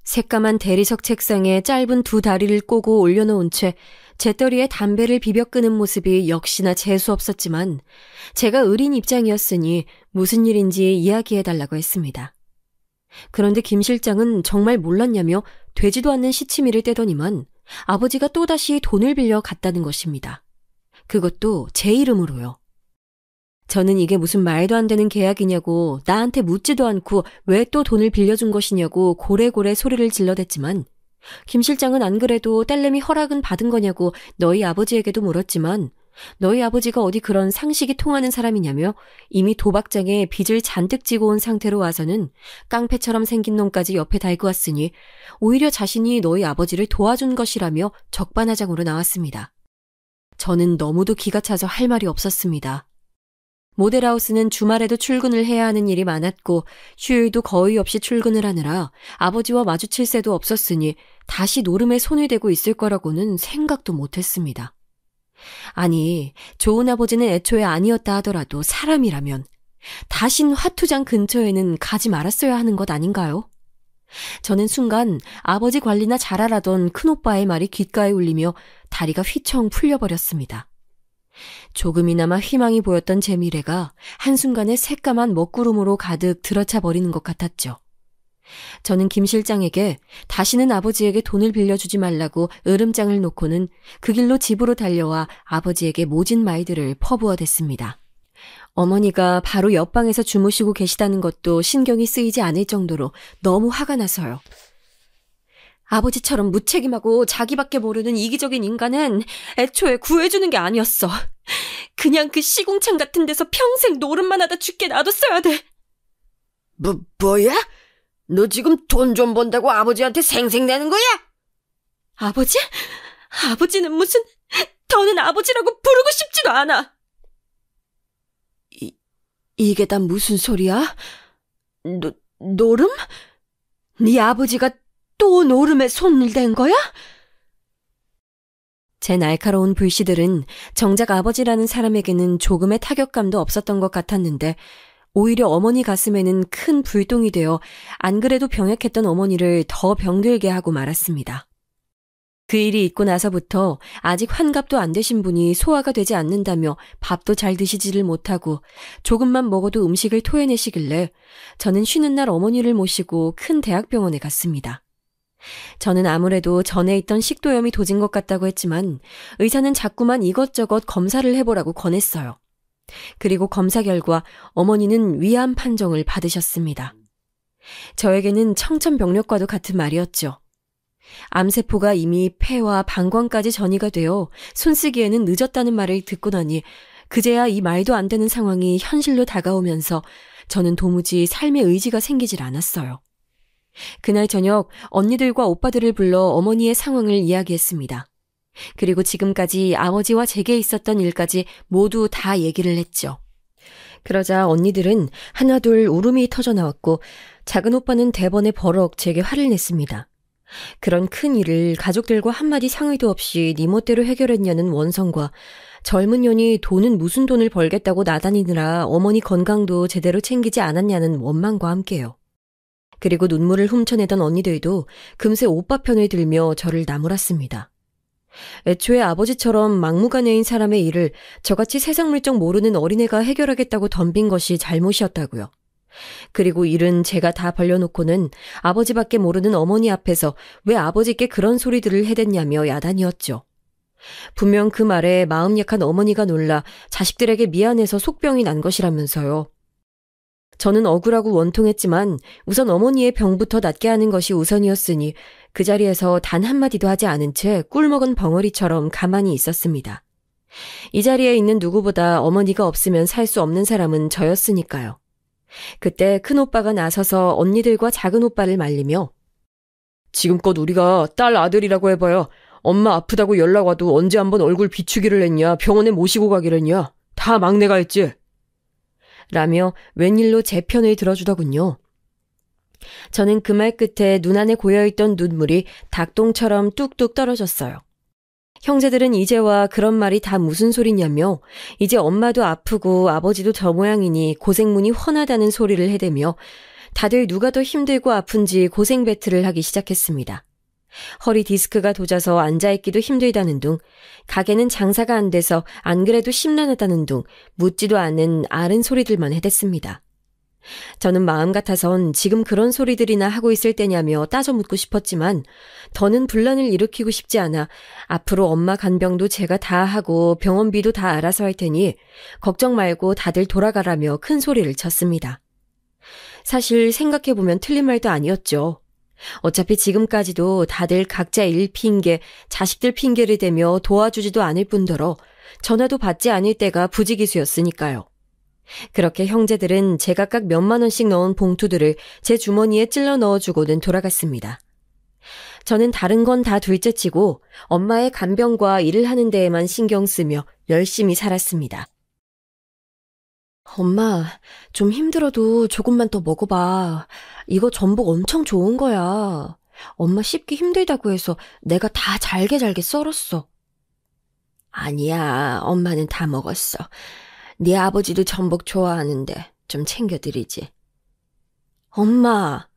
새까만 대리석 책상에 짧은 두 다리를 꼬고 올려놓은 채 재떨이에 담배를 비벼 끄는 모습이 역시나 재수없었지만 제가 의린 입장이었으니 무슨 일인지 이야기해달라고 했습니다. 그런데 김 실장은 정말 몰랐냐며 되지도 않는 시치미를 떼더니만 아버지가 또다시 돈을 빌려 갔다는 것입니다. 그것도 제 이름으로요. 저는 이게 무슨 말도 안 되는 계약이냐고 나한테 묻지도 않고 왜 또 돈을 빌려준 것이냐고 고래고래 소리를 질러댔지만 김 실장은 안 그래도 딸내미 허락은 받은 거냐고 너희 아버지에게도 물었지만 너희 아버지가 어디 그런 상식이 통하는 사람이냐며 이미 도박장에 빚을 잔뜩 지고 온 상태로 와서는 깡패처럼 생긴 놈까지 옆에 달고 왔으니 오히려 자신이 너희 아버지를 도와준 것이라며 적반하장으로 나왔습니다. 저는 너무도 기가 차서 할 말이 없었습니다. 모델하우스는 주말에도 출근을 해야 하는 일이 많았고 휴일도 거의 없이 출근을 하느라 아버지와 마주칠 새도 없었으니 다시 노름에 손을 대고 있을 거라고는 생각도 못했습니다. 아니, 좋은 아버지는 애초에 아니었다 하더라도 사람이라면 다신 화투장 근처에는 가지 말았어야 하는 것 아닌가요? 저는 순간 아버지 관리나 잘하라던 큰오빠의 말이 귓가에 울리며 다리가 휘청 풀려버렸습니다. 조금이나마 희망이 보였던 제 미래가 한순간에 새까만 먹구름으로 가득 들어차 버리는 것 같았죠. 저는 김 실장에게 다시는 아버지에게 돈을 빌려주지 말라고 으름장을 놓고는 그 길로 집으로 달려와 아버지에게 모진 말들을 퍼부어댔습니다. 어머니가 바로 옆방에서 주무시고 계시다는 것도 신경이 쓰이지 않을 정도로 너무 화가 나서요. 아버지처럼 무책임하고 자기밖에 모르는 이기적인 인간은 애초에 구해주는 게 아니었어. 그냥 그 시궁창 같은 데서 평생 노름만 하다 죽게 놔뒀어야 돼. 뭐야? 너 지금 돈 좀 번다고 아버지한테 생색내는 거야? 아버지? 아버지는 무슨... 더는 아버지라고 부르고 싶지도 않아. 이게 다 무슨 소리야? 노름? 네 아버지가 또 노름에 손을 댄 거야? 제 날카로운 불씨들은 정작 아버지라는 사람에게는 조금의 타격감도 없었던 것 같았는데 오히려 어머니 가슴에는 큰 불똥이 되어 안 그래도 병약했던 어머니를 더 병들게 하고 말았습니다. 그 일이 있고 나서부터 아직 환갑도 안 되신 분이 소화가 되지 않는다며 밥도 잘 드시지를 못하고 조금만 먹어도 음식을 토해내시길래 저는 쉬는 날 어머니를 모시고 큰 대학병원에 갔습니다. 저는 아무래도 전에 있던 식도염이 도진 것 같다고 했지만 의사는 자꾸만 이것저것 검사를 해보라고 권했어요. 그리고 검사 결과 어머니는 위암 판정을 받으셨습니다. 저에게는 청천벽력과도 같은 말이었죠. 암세포가 이미 폐와 방광까지 전이가 되어 손쓰기에는 늦었다는 말을 듣고 나니 그제야 이 말도 안 되는 상황이 현실로 다가오면서 저는 도무지 삶의 의지가 생기질 않았어요. 그날 저녁 언니들과 오빠들을 불러 어머니의 상황을 이야기했습니다. 그리고 지금까지 아버지와 제게 있었던 일까지 모두 다 얘기를 했죠. 그러자 언니들은 하나둘 울음이 터져나왔고 작은 오빠는 대번에 버럭 제게 화를 냈습니다. 그런 큰 일을 가족들과 한마디 상의도 없이 네 멋대로 해결했냐는 원성과 젊은 년이 돈은 무슨 돈을 벌겠다고 나다니느라 어머니 건강도 제대로 챙기지 않았냐는 원망과 함께요. 그리고 눈물을 훔쳐내던 언니들도 금세 오빠 편을 들며 저를 나무랐습니다. 애초에 아버지처럼 막무가내인 사람의 일을 저같이 세상 물정 모르는 어린애가 해결하겠다고 덤빈 것이 잘못이었다고요. 그리고 일은 제가 다 벌려놓고는 아버지밖에 모르는 어머니 앞에서 왜 아버지께 그런 소리들을 해댔냐며 야단이었죠. 분명 그 말에 마음 약한 어머니가 놀라 자식들에게 미안해서 속병이 난 것이라면서요. 저는 억울하고 원통했지만 우선 어머니의 병부터 낫게 하는 것이 우선이었으니 그 자리에서 단 한마디도 하지 않은 채 꿀먹은 벙어리처럼 가만히 있었습니다. 이 자리에 있는 누구보다 어머니가 없으면 살 수 없는 사람은 저였으니까요. 그때 큰오빠가 나서서 언니들과 작은오빠를 말리며 지금껏 우리가 딸 아들이라고 해봐야 엄마 아프다고 연락 와도 언제 한번 얼굴 비추기를 했냐, 병원에 모시고 가기를 했냐, 다 막내가 했지. 라며 웬일로 제 편을 들어주더군요. 저는 그 말 끝에 눈 안에 고여있던 눈물이 닭똥처럼 뚝뚝 떨어졌어요. 형제들은 이제와 그런 말이 다 무슨 소리냐며 이제 엄마도 아프고 아버지도 저 모양이니 고생문이 훤하다는 소리를 해대며 다들 누가 더 힘들고 아픈지 고생 배틀을 하기 시작했습니다. 허리 디스크가 도져서 앉아있기도 힘들다는 둥, 가게는 장사가 안 돼서 안 그래도 심란하다는 둥, 묻지도 않은 앓은 소리들만 해댔습니다. 저는 마음 같아선 지금 그런 소리들이나 하고 있을 때냐며 따져 묻고 싶었지만 더는 분란을 일으키고 싶지 않아 앞으로 엄마 간병도 제가 다 하고 병원비도 다 알아서 할 테니 걱정 말고 다들 돌아가라며 큰 소리를 쳤습니다. 사실 생각해보면 틀린 말도 아니었죠. 어차피 지금까지도 다들 각자 일 핑계, 자식들 핑계를 대며 도와주지도 않을 뿐더러 전화도 받지 않을 때가 부지기수였으니까요. 그렇게 형제들은 제각각 몇만 원씩 넣은 봉투들을 제 주머니에 찔러 넣어주고는 돌아갔습니다. 저는 다른 건 다 둘째치고 엄마의 간병과 일을 하는 데에만 신경 쓰며 열심히 살았습니다. 엄마, 좀 힘들어도 조금만 더 먹어봐. 이거 전복 엄청 좋은 거야. 엄마 씹기 힘들다고 해서 내가 다 잘게 썰었어. 아니야, 엄마는 다 먹었어. 네 아버지도 전복 좋아하는데 좀 챙겨드리지. 엄마,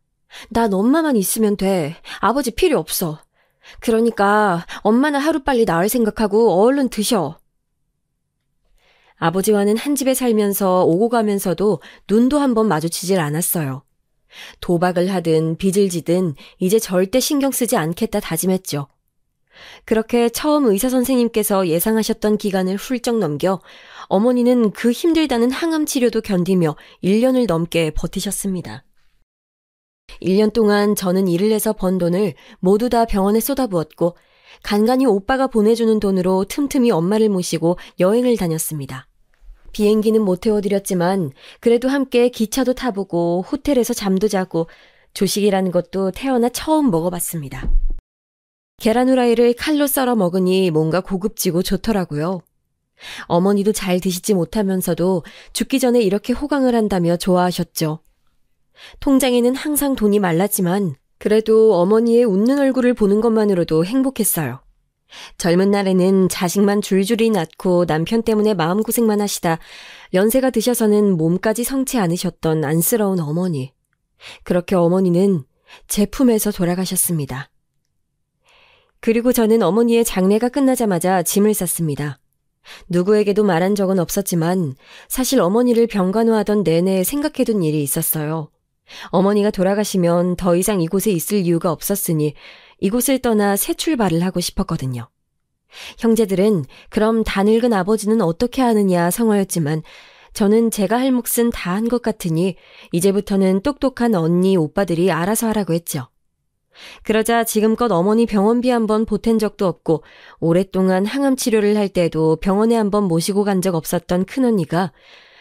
난 엄마만 있으면 돼. 아버지 필요 없어. 그러니까 엄마는 하루빨리 나을 생각하고 얼른 드셔. 아버지와는 한 집에 살면서 오고 가면서도 눈도 한번 마주치질 않았어요. 도박을 하든 빚을 지든 이제 절대 신경 쓰지 않겠다 다짐했죠. 그렇게 처음 의사 선생님께서 예상하셨던 기간을 훌쩍 넘겨 어머니는 그 힘들다는 항암 치료도 견디며 1년을 넘게 버티셨습니다. 1년 동안 저는 일을 해서 번 돈을 모두 다 병원에 쏟아부었고 간간히 오빠가 보내주는 돈으로 틈틈이 엄마를 모시고 여행을 다녔습니다. 비행기는 못 태워드렸지만 그래도 함께 기차도 타보고 호텔에서 잠도 자고 조식이라는 것도 태어나 처음 먹어봤습니다. 계란 후라이를 칼로 썰어 먹으니 뭔가 고급지고 좋더라고요. 어머니도 잘 드시지 못하면서도 죽기 전에 이렇게 호강을 한다며 좋아하셨죠. 통장에는 항상 돈이 말랐지만 그래도 어머니의 웃는 얼굴을 보는 것만으로도 행복했어요. 젊은 날에는 자식만 줄줄이 낳고 남편 때문에 마음고생만 하시다 연세가 드셔서는 몸까지 성치 않으셨던 안쓰러운 어머니. 그렇게 어머니는 제 품에서 돌아가셨습니다. 그리고 저는 어머니의 장례가 끝나자마자 짐을 쌌습니다. 누구에게도 말한 적은 없었지만 사실 어머니를 병간호하던 내내 생각해둔 일이 있었어요. 어머니가 돌아가시면 더 이상 이곳에 있을 이유가 없었으니 이곳을 떠나 새 출발을 하고 싶었거든요. 형제들은 그럼 다 늙은 아버지는 어떻게 하느냐 성어였지만 저는 제가 할 몫은 다 한 것 같으니 이제부터는 똑똑한 언니, 오빠들이 알아서 하라고 했죠. 그러자 지금껏 어머니 병원비 한번 보탠 적도 없고 오랫동안 항암 치료를 할 때도 병원에 한번 모시고 간 적 없었던 큰언니가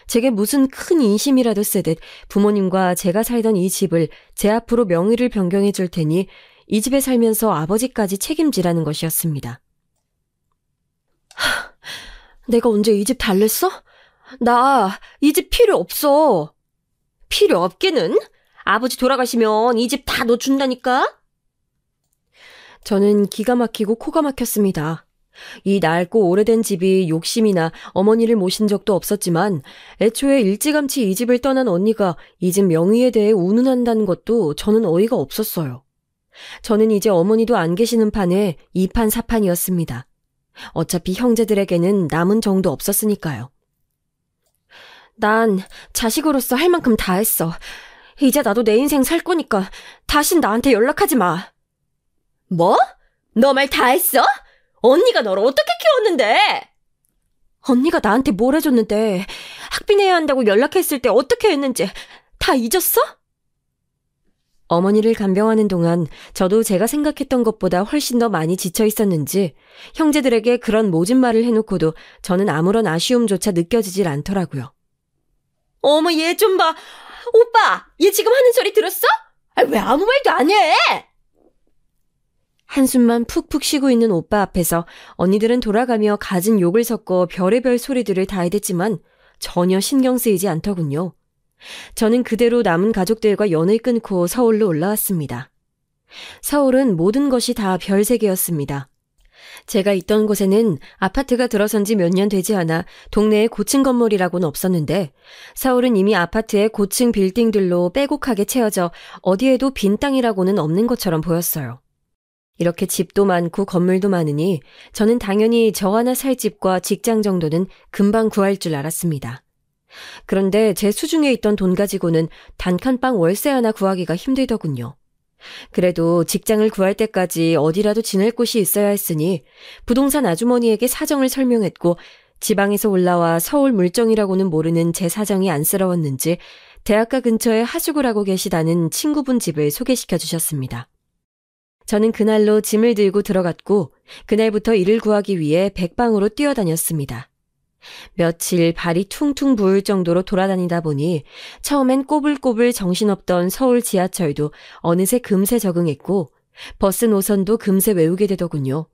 제게 무슨 큰 인심이라도 쓰듯 부모님과 제가 살던 이 집을 제 앞으로 명의를 변경해 줄 테니 이 집에 살면서 아버지까지 책임지라는 것이었습니다. 내가 언제 이 집 달랬어? 나 이 집 필요 없어. 필요 없기는? 아버지 돌아가시면 이 집 다 너 준다니까? 저는 기가 막히고 코가 막혔습니다. 이 낡고 오래된 집이 욕심이나 어머니를 모신 적도 없었지만 애초에 일찌감치 이 집을 떠난 언니가 이 집 명의에 대해 운운한다는 것도 저는 어이가 없었어요. 저는 이제 어머니도 안 계시는 판에 2판 4판이었습니다. 어차피 형제들에게는 남은 정도 없었으니까요. 난 자식으로서 할 만큼 다 했어. 이제 나도 내 인생 살 거니까 다신 나한테 연락하지 마. 뭐? 너 말 다 했어? 언니가 너를 어떻게 키웠는데? 언니가 나한테 뭘 해줬는데 학비 내야 한다고 연락했을 때 어떻게 했는지 다 잊었어? 어머니를 간병하는 동안 저도 제가 생각했던 것보다 훨씬 더 많이 지쳐 있었는지 형제들에게 그런 모진 말을 해놓고도 저는 아무런 아쉬움조차 느껴지질 않더라고요. 어머, 얘 좀 봐. 오빠, 얘 지금 하는 소리 들었어? 왜 아무 말도 안 해? 한숨만 푹푹 쉬고 있는 오빠 앞에서 언니들은 돌아가며 갖은 욕을 섞어 별의별 소리들을 다 해댔지만 전혀 신경 쓰이지 않더군요. 저는 그대로 남은 가족들과 연을 끊고 서울로 올라왔습니다. 서울은 모든 것이 다 별세계였습니다. 제가 있던 곳에는 아파트가 들어선 지 몇 년 되지 않아 동네에 고층 건물이라고는 없었는데 서울은 이미 아파트의 고층 빌딩들로 빼곡하게 채워져 어디에도 빈 땅이라고는 없는 것처럼 보였어요. 이렇게 집도 많고 건물도 많으니 저는 당연히 저 하나 살 집과 직장 정도는 금방 구할 줄 알았습니다. 그런데 제 수중에 있던 돈 가지고는 단칸방 월세 하나 구하기가 힘들더군요. 그래도 직장을 구할 때까지 어디라도 지낼 곳이 있어야 했으니 부동산 아주머니에게 사정을 설명했고 지방에서 올라와 서울 물정이라고는 모르는 제 사정이 안쓰러웠는지 대학가 근처에 하숙을 하고 계시다는 친구분 집을 소개시켜 주셨습니다. 저는 그날로 짐을 들고 들어갔고 그날부터 일을 구하기 위해 백방으로 뛰어다녔습니다. 며칠 발이 퉁퉁 부을 정도로 돌아다니다 보니 처음엔 꼬불꼬불 정신없던 서울 지하철도 어느새 금세 적응했고 버스 노선도 금세 외우게 되더군요.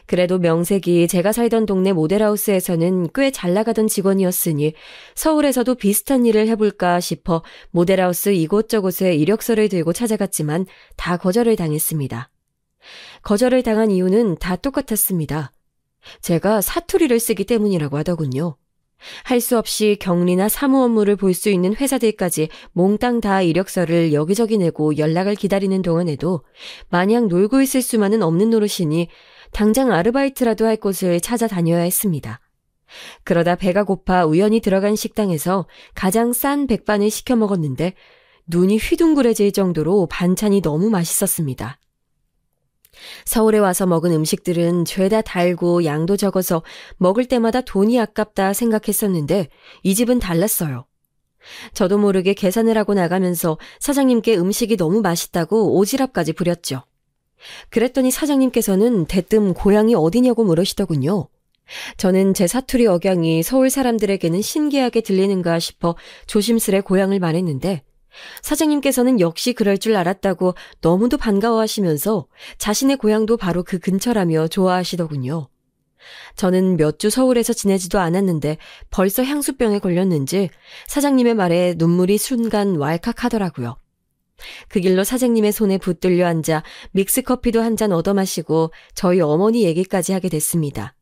그래도 명색이 제가 살던 동네 모델하우스에서는 꽤 잘 나가던 직원이었으니 서울에서도 비슷한 일을 해볼까 싶어 모델하우스 이곳저곳에 이력서를 들고 찾아갔지만 다 거절을 당했습니다. 거절을 당한 이유는 다 똑같았습니다. 제가 사투리를 쓰기 때문이라고 하더군요. 할 수 없이 격리나 사무 업무를 볼 수 있는 회사들까지 몽땅 다 이력서를 여기저기 내고 연락을 기다리는 동안에도 마냥 놀고 있을 수만은 없는 노릇이니 당장 아르바이트라도 할 곳을 찾아다녀야 했습니다. 그러다 배가 고파 우연히 들어간 식당에서 가장 싼 백반을 시켜 먹었는데 눈이 휘둥그레질 정도로 반찬이 너무 맛있었습니다. 서울에 와서 먹은 음식들은 죄다 달고 양도 적어서 먹을 때마다 돈이 아깝다 생각했었는데 이 집은 달랐어요. 저도 모르게 계산을 하고 나가면서 사장님께 음식이 너무 맛있다고 오지랖까지 부렸죠. 그랬더니 사장님께서는 대뜸 고향이 어디냐고 물으시더군요. 저는 제 사투리 억양이 서울 사람들에게는 신기하게 들리는가 싶어 조심스레 고향을 말했는데 사장님께서는 역시 그럴 줄 알았다고 너무도 반가워하시면서 자신의 고향도 바로 그 근처라며 좋아하시더군요. 저는 몇 주 서울에서 지내지도 않았는데 벌써 향수병에 걸렸는지 사장님의 말에 눈물이 순간 왈칵하더라고요. 그 길로 사장님의 손에 붙들려 앉아 믹스커피도 한 잔 얻어 마시고 저희 어머니 얘기까지 하게 됐습니다.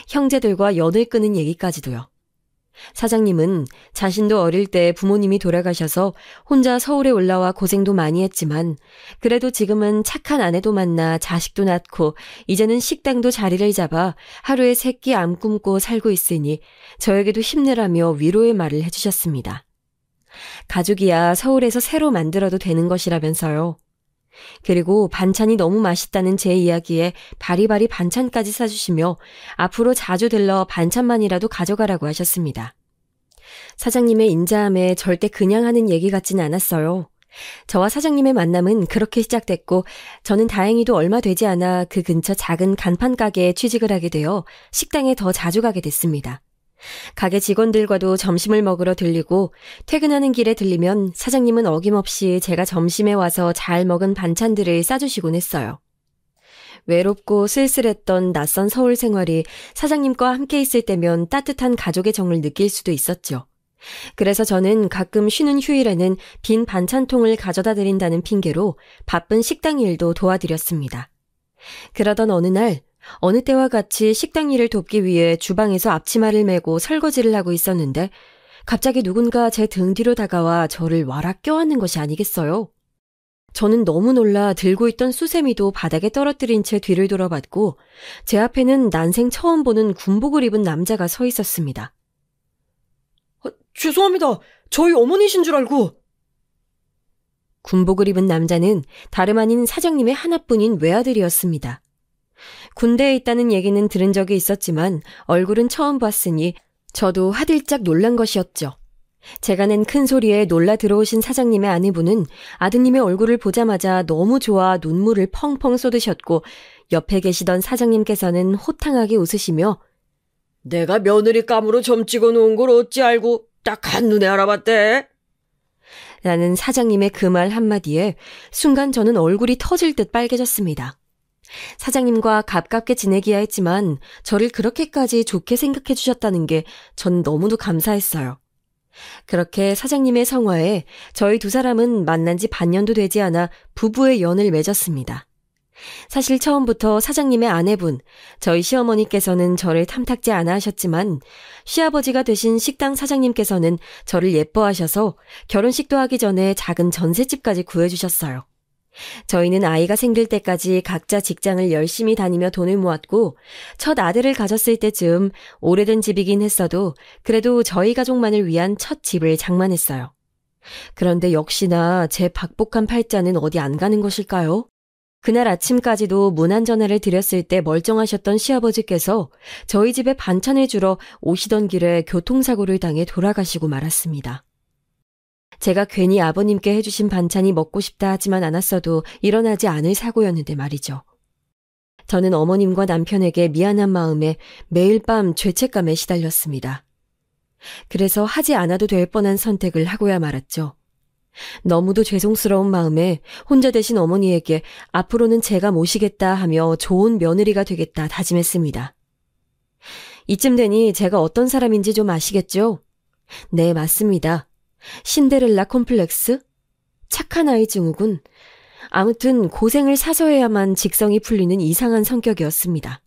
형제들과 연을 끄는 얘기까지도요. 사장님은 자신도 어릴 때 부모님이 돌아가셔서 혼자 서울에 올라와 고생도 많이 했지만 그래도 지금은 착한 아내도 만나 자식도 낳고 이제는 식당도 자리를 잡아 하루에 3끼 안 굶고 살고 있으니 저에게도 힘내라며 위로의 말을 해주셨습니다. 가족이야 서울에서 새로 만들어도 되는 것이라면서요. 그리고 반찬이 너무 맛있다는 제 이야기에 바리바리 반찬까지 사주시며 앞으로 자주 들러 반찬만이라도 가져가라고 하셨습니다. 사장님의 인자함에 절대 그냥 하는 얘기 같진 않았어요. 저와 사장님의 만남은 그렇게 시작됐고 저는 다행히도 얼마 되지 않아 그 근처 작은 간판 가게에 취직을 하게 되어 식당에 더 자주 가게 됐습니다. 가게 직원들과도 점심을 먹으러 들리고 퇴근하는 길에 들리면 사장님은 어김없이 제가 점심에 와서 잘 먹은 반찬들을 싸주시곤 했어요. 외롭고 쓸쓸했던 낯선 서울 생활이 사장님과 함께 있을 때면 따뜻한 가족의 정을 느낄 수도 있었죠. 그래서 저는 가끔 쉬는 휴일에는 빈 반찬통을 가져다 드린다는 핑계로 바쁜 식당 일도 도와드렸습니다. 그러던 어느 날 어느 때와 같이 식당 일을 돕기 위해 주방에서 앞치마를 메고 설거지를 하고 있었는데 갑자기 누군가 제 등 뒤로 다가와 저를 와락 껴안는 것이 아니겠어요? 저는 너무 놀라 들고 있던 수세미도 바닥에 떨어뜨린 채 뒤를 돌아봤고 제 앞에는 난생 처음 보는 군복을 입은 남자가 서 있었습니다. 죄송합니다. 저희 어머니신 줄 알고. 군복을 입은 남자는 다름 아닌 사장님의 하나뿐인 외아들이었습니다. 군대에 있다는 얘기는 들은 적이 있었지만 얼굴은 처음 봤으니 저도 화들짝 놀란 것이었죠. 제가 낸 큰 소리에 놀라 들어오신 사장님의 아내분은 아드님의 얼굴을 보자마자 너무 좋아 눈물을 펑펑 쏟으셨고 옆에 계시던 사장님께서는 호탕하게 웃으시며 내가 며느리 감으로 점 찍어 놓은 걸 어찌 알고 딱 한눈에 알아봤대? 라는 사장님의 그 말 한마디에 순간 저는 얼굴이 터질 듯 빨개졌습니다. 사장님과 가깝게 지내기야 했지만 저를 그렇게까지 좋게 생각해 주셨다는 게 전 너무도 감사했어요. 그렇게 사장님의 성화에 저희 두 사람은 만난 지 반년도 되지 않아 부부의 연을 맺었습니다. 사실 처음부터 사장님의 아내분, 저희 시어머니께서는 저를 탐탁지 않아 하셨지만 시아버지가 되신 식당 사장님께서는 저를 예뻐하셔서 결혼식도 하기 전에 작은 전셋집까지 구해주셨어요. 저희는 아이가 생길 때까지 각자 직장을 열심히 다니며 돈을 모았고 첫 아들을 가졌을 때쯤 오래된 집이긴 했어도 그래도 저희 가족만을 위한 첫 집을 장만했어요. 그런데 역시나 제 박복한 팔자는 어디 안 가는 것일까요? 그날 아침까지도 문안전화를 드렸을 때 멀쩡하셨던 시아버지께서 저희 집에 반찬을 주러 오시던 길에 교통사고를 당해 돌아가시고 말았습니다. 제가 괜히 아버님께 해주신 반찬이 먹고 싶다 하지만 않았어도 일어나지 않을 사고였는데 말이죠. 저는 어머님과 남편에게 미안한 마음에 매일 밤 죄책감에 시달렸습니다. 그래서 하지 않아도 될 뻔한 선택을 하고야 말았죠. 너무도 죄송스러운 마음에 혼자 되신 어머니에게 앞으로는 제가 모시겠다 하며 좋은 며느리가 되겠다 다짐했습니다. 이쯤 되니 제가 어떤 사람인지 좀 아시겠죠? 네, 맞습니다. 신데렐라 콤플렉스? 착한 아이 증후군. 아무튼 고생을 사서 해야만 직성이 풀리는 이상한 성격이었습니다.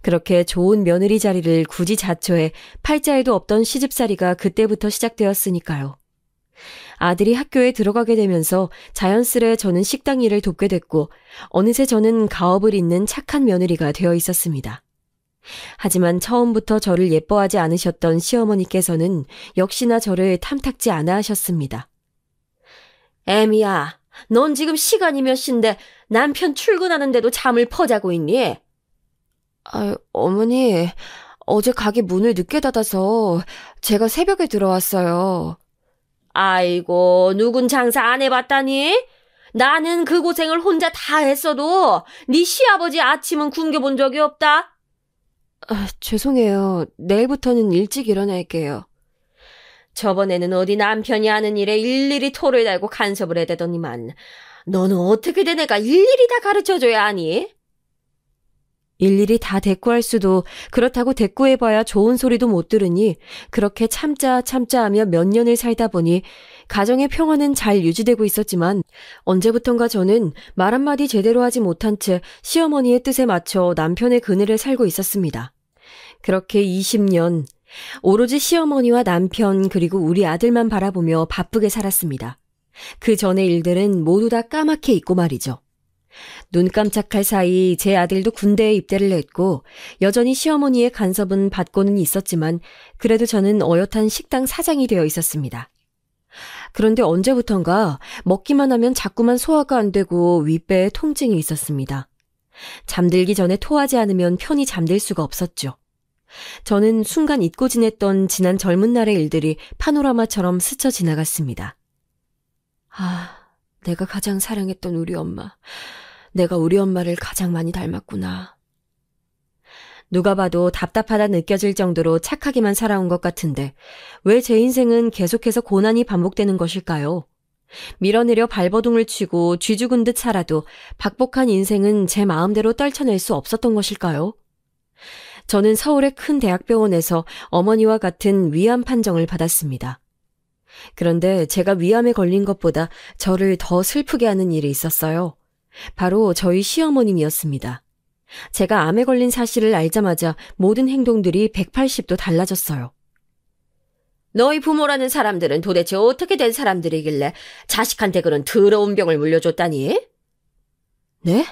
그렇게 좋은 며느리 자리를 굳이 자초해 팔자에도 없던 시집살이가 그때부터 시작되었으니까요. 아들이 학교에 들어가게 되면서 자연스레 저는 식당 일을 돕게 됐고 어느새 저는 가업을 잇는 착한 며느리가 되어 있었습니다. 하지만 처음부터 저를 예뻐하지 않으셨던 시어머니께서는 역시나 저를 탐탁지 않아 하셨습니다. 애미야, 넌 지금 시간이 몇 시인데 남편 출근하는데도 잠을 퍼자고 있니? 어머니, 어제 가게 문을 늦게 닫아서 제가 새벽에 들어왔어요. 아이고, 누군 장사 안 해봤다니? 나는 그 고생을 혼자 다 했어도 네 시아버지 아침은 굶겨본 적이 없다. 죄송해요. 내일부터는 일찍 일어날게요. 저번에는 어디 남편이 하는 일에 일일이 토를 달고 간섭을 해대더니만 너는 어떻게 된 애가 일일이 다 가르쳐줘야 하니? 일일이 다 대꾸할 수도 그렇다고 대꾸해봐야 좋은 소리도 못 들으니 그렇게 참자 하며 몇 년을 살다 보니 가정의 평화는 잘 유지되고 있었지만 언제부턴가 저는 말 한마디 제대로 하지 못한 채 시어머니의 뜻에 맞춰 남편의 그늘에 살고 있었습니다. 그렇게 20년 오로지 시어머니와 남편 그리고 우리 아들만 바라보며 바쁘게 살았습니다. 그 전의 일들은 모두 다 까맣게 잊고 말이죠. 눈 깜짝할 사이 제 아들도 군대에 입대를 했고 여전히 시어머니의 간섭은 받고는 있었지만 그래도 저는 어엿한 식당 사장이 되어 있었습니다. 그런데 언제부턴가 먹기만 하면 자꾸만 소화가 안 되고 윗배에 통증이 있었습니다. 잠들기 전에 토하지 않으면 편히 잠들 수가 없었죠. 저는 순간 잊고 지냈던 지난 젊은 날의 일들이 파노라마처럼 스쳐 지나갔습니다. 내가 가장 사랑했던 우리 엄마. 내가 우리 엄마를 가장 많이 닮았구나. 누가 봐도 답답하다 느껴질 정도로 착하게만 살아온 것 같은데 왜 제 인생은 계속해서 고난이 반복되는 것일까요? 밀어내려 발버둥을 치고 쥐죽은 듯 살아도 박복한 인생은 제 마음대로 떨쳐낼 수 없었던 것일까요? 저는 서울의 큰 대학병원에서 어머니와 같은 위암 판정을 받았습니다. 그런데 제가 위암에 걸린 것보다 저를 더 슬프게 하는 일이 있었어요. 바로 저희 시어머님이었습니다. 제가 암에 걸린 사실을 알자마자 모든 행동들이 180도 달라졌어요. 너희 부모라는 사람들은 도대체 어떻게 된 사람들이길래 자식한테 그런 더러운 병을 물려줬다니? 네?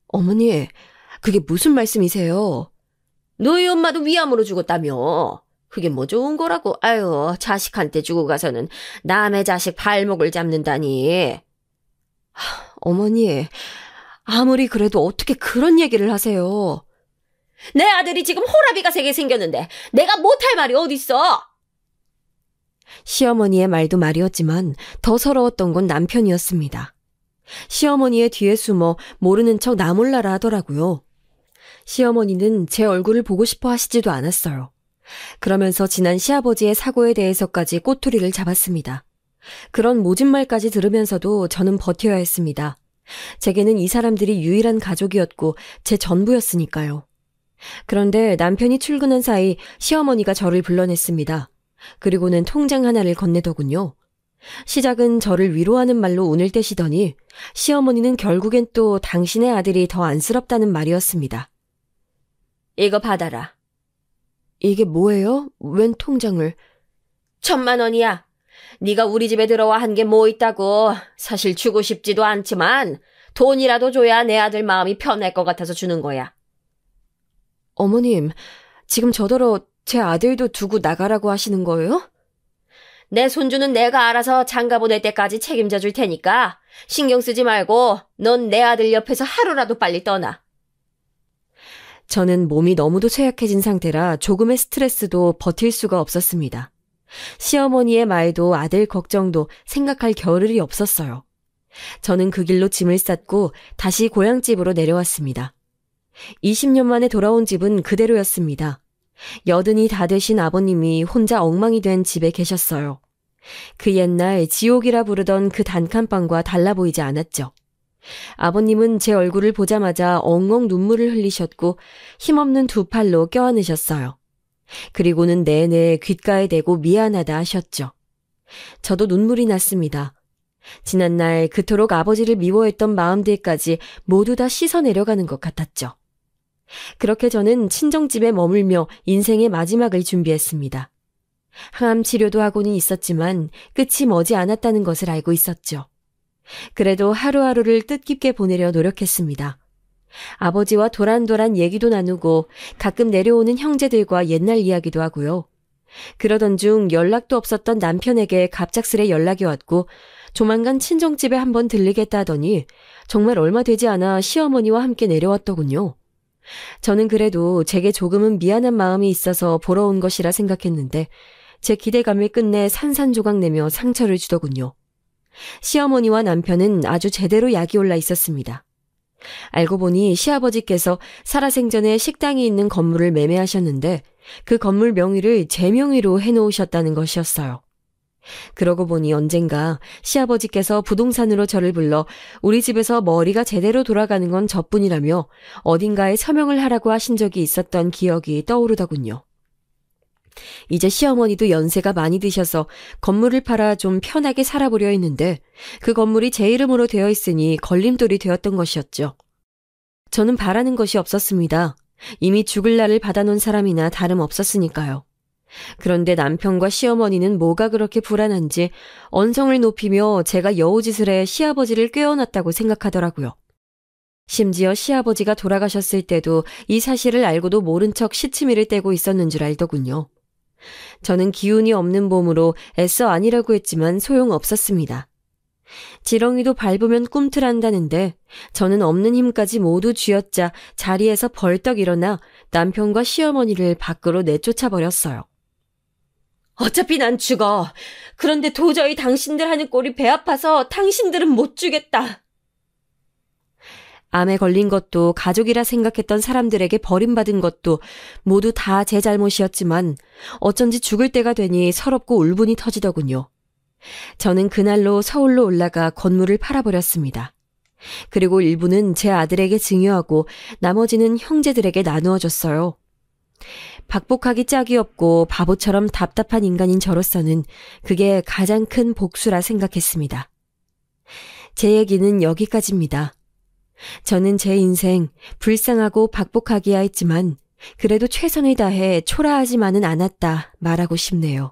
어머니, 그게 무슨 말씀이세요? 너희 엄마도 위암으로 죽었다며. 그게 뭐 좋은 거라고. 아유, 자식한테 주고 가서는 남의 자식 발목을 잡는다니. 어머니, 아무리 그래도 어떻게 그런 얘기를 하세요. 내 아들이 지금 호라비가 3개 생겼는데 내가 못할 말이 어딨어. 시어머니의 말도 말이었지만 더 서러웠던 건 남편이었습니다. 시어머니의 뒤에 숨어 모르는 척 나 몰라라 하더라고요. 시어머니는 제 얼굴을 보고 싶어 하시지도 않았어요. 그러면서 지난 시아버지의 사고에 대해서까지 꼬투리를 잡았습니다. 그런 모진 말까지 들으면서도 저는 버텨야 했습니다. 제게는 이 사람들이 유일한 가족이었고 제 전부였으니까요. 그런데 남편이 출근한 사이 시어머니가 저를 불러냈습니다. 그리고는 통장 하나를 건네더군요. 시작은 저를 위로하는 말로 운을 떼시더니 시어머니는 결국엔 또 당신의 아들이 더 안쓰럽다는 말이었습니다. 이거 받아라. 이게 뭐예요? 웬 통장을? 1,000만 원이야. 네가 우리 집에 들어와 한 게 뭐 있다고. 사실 주고 싶지도 않지만 돈이라도 줘야 내 아들 마음이 편할 것 같아서 주는 거야. 어머님, 지금 저더러 제 아들도 두고 나가라고 하시는 거예요? 내 손주는 내가 알아서 장가 보낼 때까지 책임져 줄 테니까 신경 쓰지 말고 넌 내 아들 옆에서 하루라도 빨리 떠나. 저는 몸이 너무도 쇠약해진 상태라 조금의 스트레스도 버틸 수가 없었습니다. 시어머니의 말도 아들 걱정도 생각할 겨를이 없었어요. 저는 그 길로 짐을 쌌고 다시 고향집으로 내려왔습니다. 20년 만에 돌아온 집은 그대로였습니다. 80이 다 되신 아버님이 혼자 엉망이 된 집에 계셨어요. 그 옛날 지옥이라 부르던 그 단칸방과 달라 보이지 않았죠. 아버님은 제 얼굴을 보자마자 엉엉 눈물을 흘리셨고 힘없는 두 팔로 껴안으셨어요. 그리고는 내내 귓가에 대고 미안하다 하셨죠. 저도 눈물이 났습니다. 지난날 그토록 아버지를 미워했던 마음들까지 모두 다 씻어내려가는 것 같았죠. 그렇게 저는 친정집에 머물며 인생의 마지막을 준비했습니다. 항암 치료도 하고는 있었지만 끝이 머지 않았다는 것을 알고 있었죠. 그래도 하루하루를 뜻깊게 보내려 노력했습니다. 아버지와 도란도란 얘기도 나누고 가끔 내려오는 형제들과 옛날 이야기도 하고요. 그러던 중 연락도 없었던 남편에게 갑작스레 연락이 왔고 조만간 친정집에 한번 들리겠다 하더니 정말 얼마 되지 않아 시어머니와 함께 내려왔더군요. 저는 그래도 제게 조금은 미안한 마음이 있어서 보러 온 것이라 생각했는데 제 기대감을 끝내 산산조각 내며 상처를 주더군요. 시어머니와 남편은 아주 제대로 약이 올라 있었습니다. 알고 보니 시아버지께서 살아생전에 식당이 있는 건물을 매매하셨는데 그 건물 명의를 제 명의로 해놓으셨다는 것이었어요. 그러고 보니 언젠가 시아버지께서 부동산으로 저를 불러 우리 집에서 머리가 제대로 돌아가는 건 저뿐이라며 어딘가에 서명을 하라고 하신 적이 있었던 기억이 떠오르더군요. 이제 시어머니도 연세가 많이 드셔서 건물을 팔아 좀 편하게 살아보려 했는데 그 건물이 제 이름으로 되어 있으니 걸림돌이 되었던 것이었죠. 저는 바라는 것이 없었습니다. 이미 죽을 날을 받아놓은 사람이나 다름없었으니까요. 그런데 남편과 시어머니는 뭐가 그렇게 불안한지 언성을 높이며 제가 여우짓을 해 시아버지를 꿰어놨다고 생각하더라고요. 심지어 시아버지가 돌아가셨을 때도 이 사실을 알고도 모른 척 시치미를 떼고 있었는 줄 알더군요. 저는 기운이 없는 몸으로 애써 아니라고 했지만 소용없었습니다. 지렁이도 밟으면 꿈틀한다는데 저는 없는 힘까지 모두 쥐어짜 자리에서 벌떡 일어나 남편과 시어머니를 밖으로 내쫓아버렸어요. 어차피 난 죽어. 그런데 도저히 당신들 하는 꼴이 배 아파서 당신들은 못 주겠다. 암에 걸린 것도 가족이라 생각했던 사람들에게 버림받은 것도 모두 다 제 잘못이었지만 어쩐지 죽을 때가 되니 서럽고 울분이 터지더군요. 저는 그날로 서울로 올라가 건물을 팔아버렸습니다. 그리고 일부는 제 아들에게 증여하고 나머지는 형제들에게 나누어 줬어요. 박복하기 짝이 없고 바보처럼 답답한 인간인 저로서는 그게 가장 큰 복수라 생각했습니다. 제 얘기는 여기까지입니다. 저는 제 인생 불쌍하고 박복하기야 했지만 그래도 최선을 다해 초라하지만은 않았다 말하고 싶네요.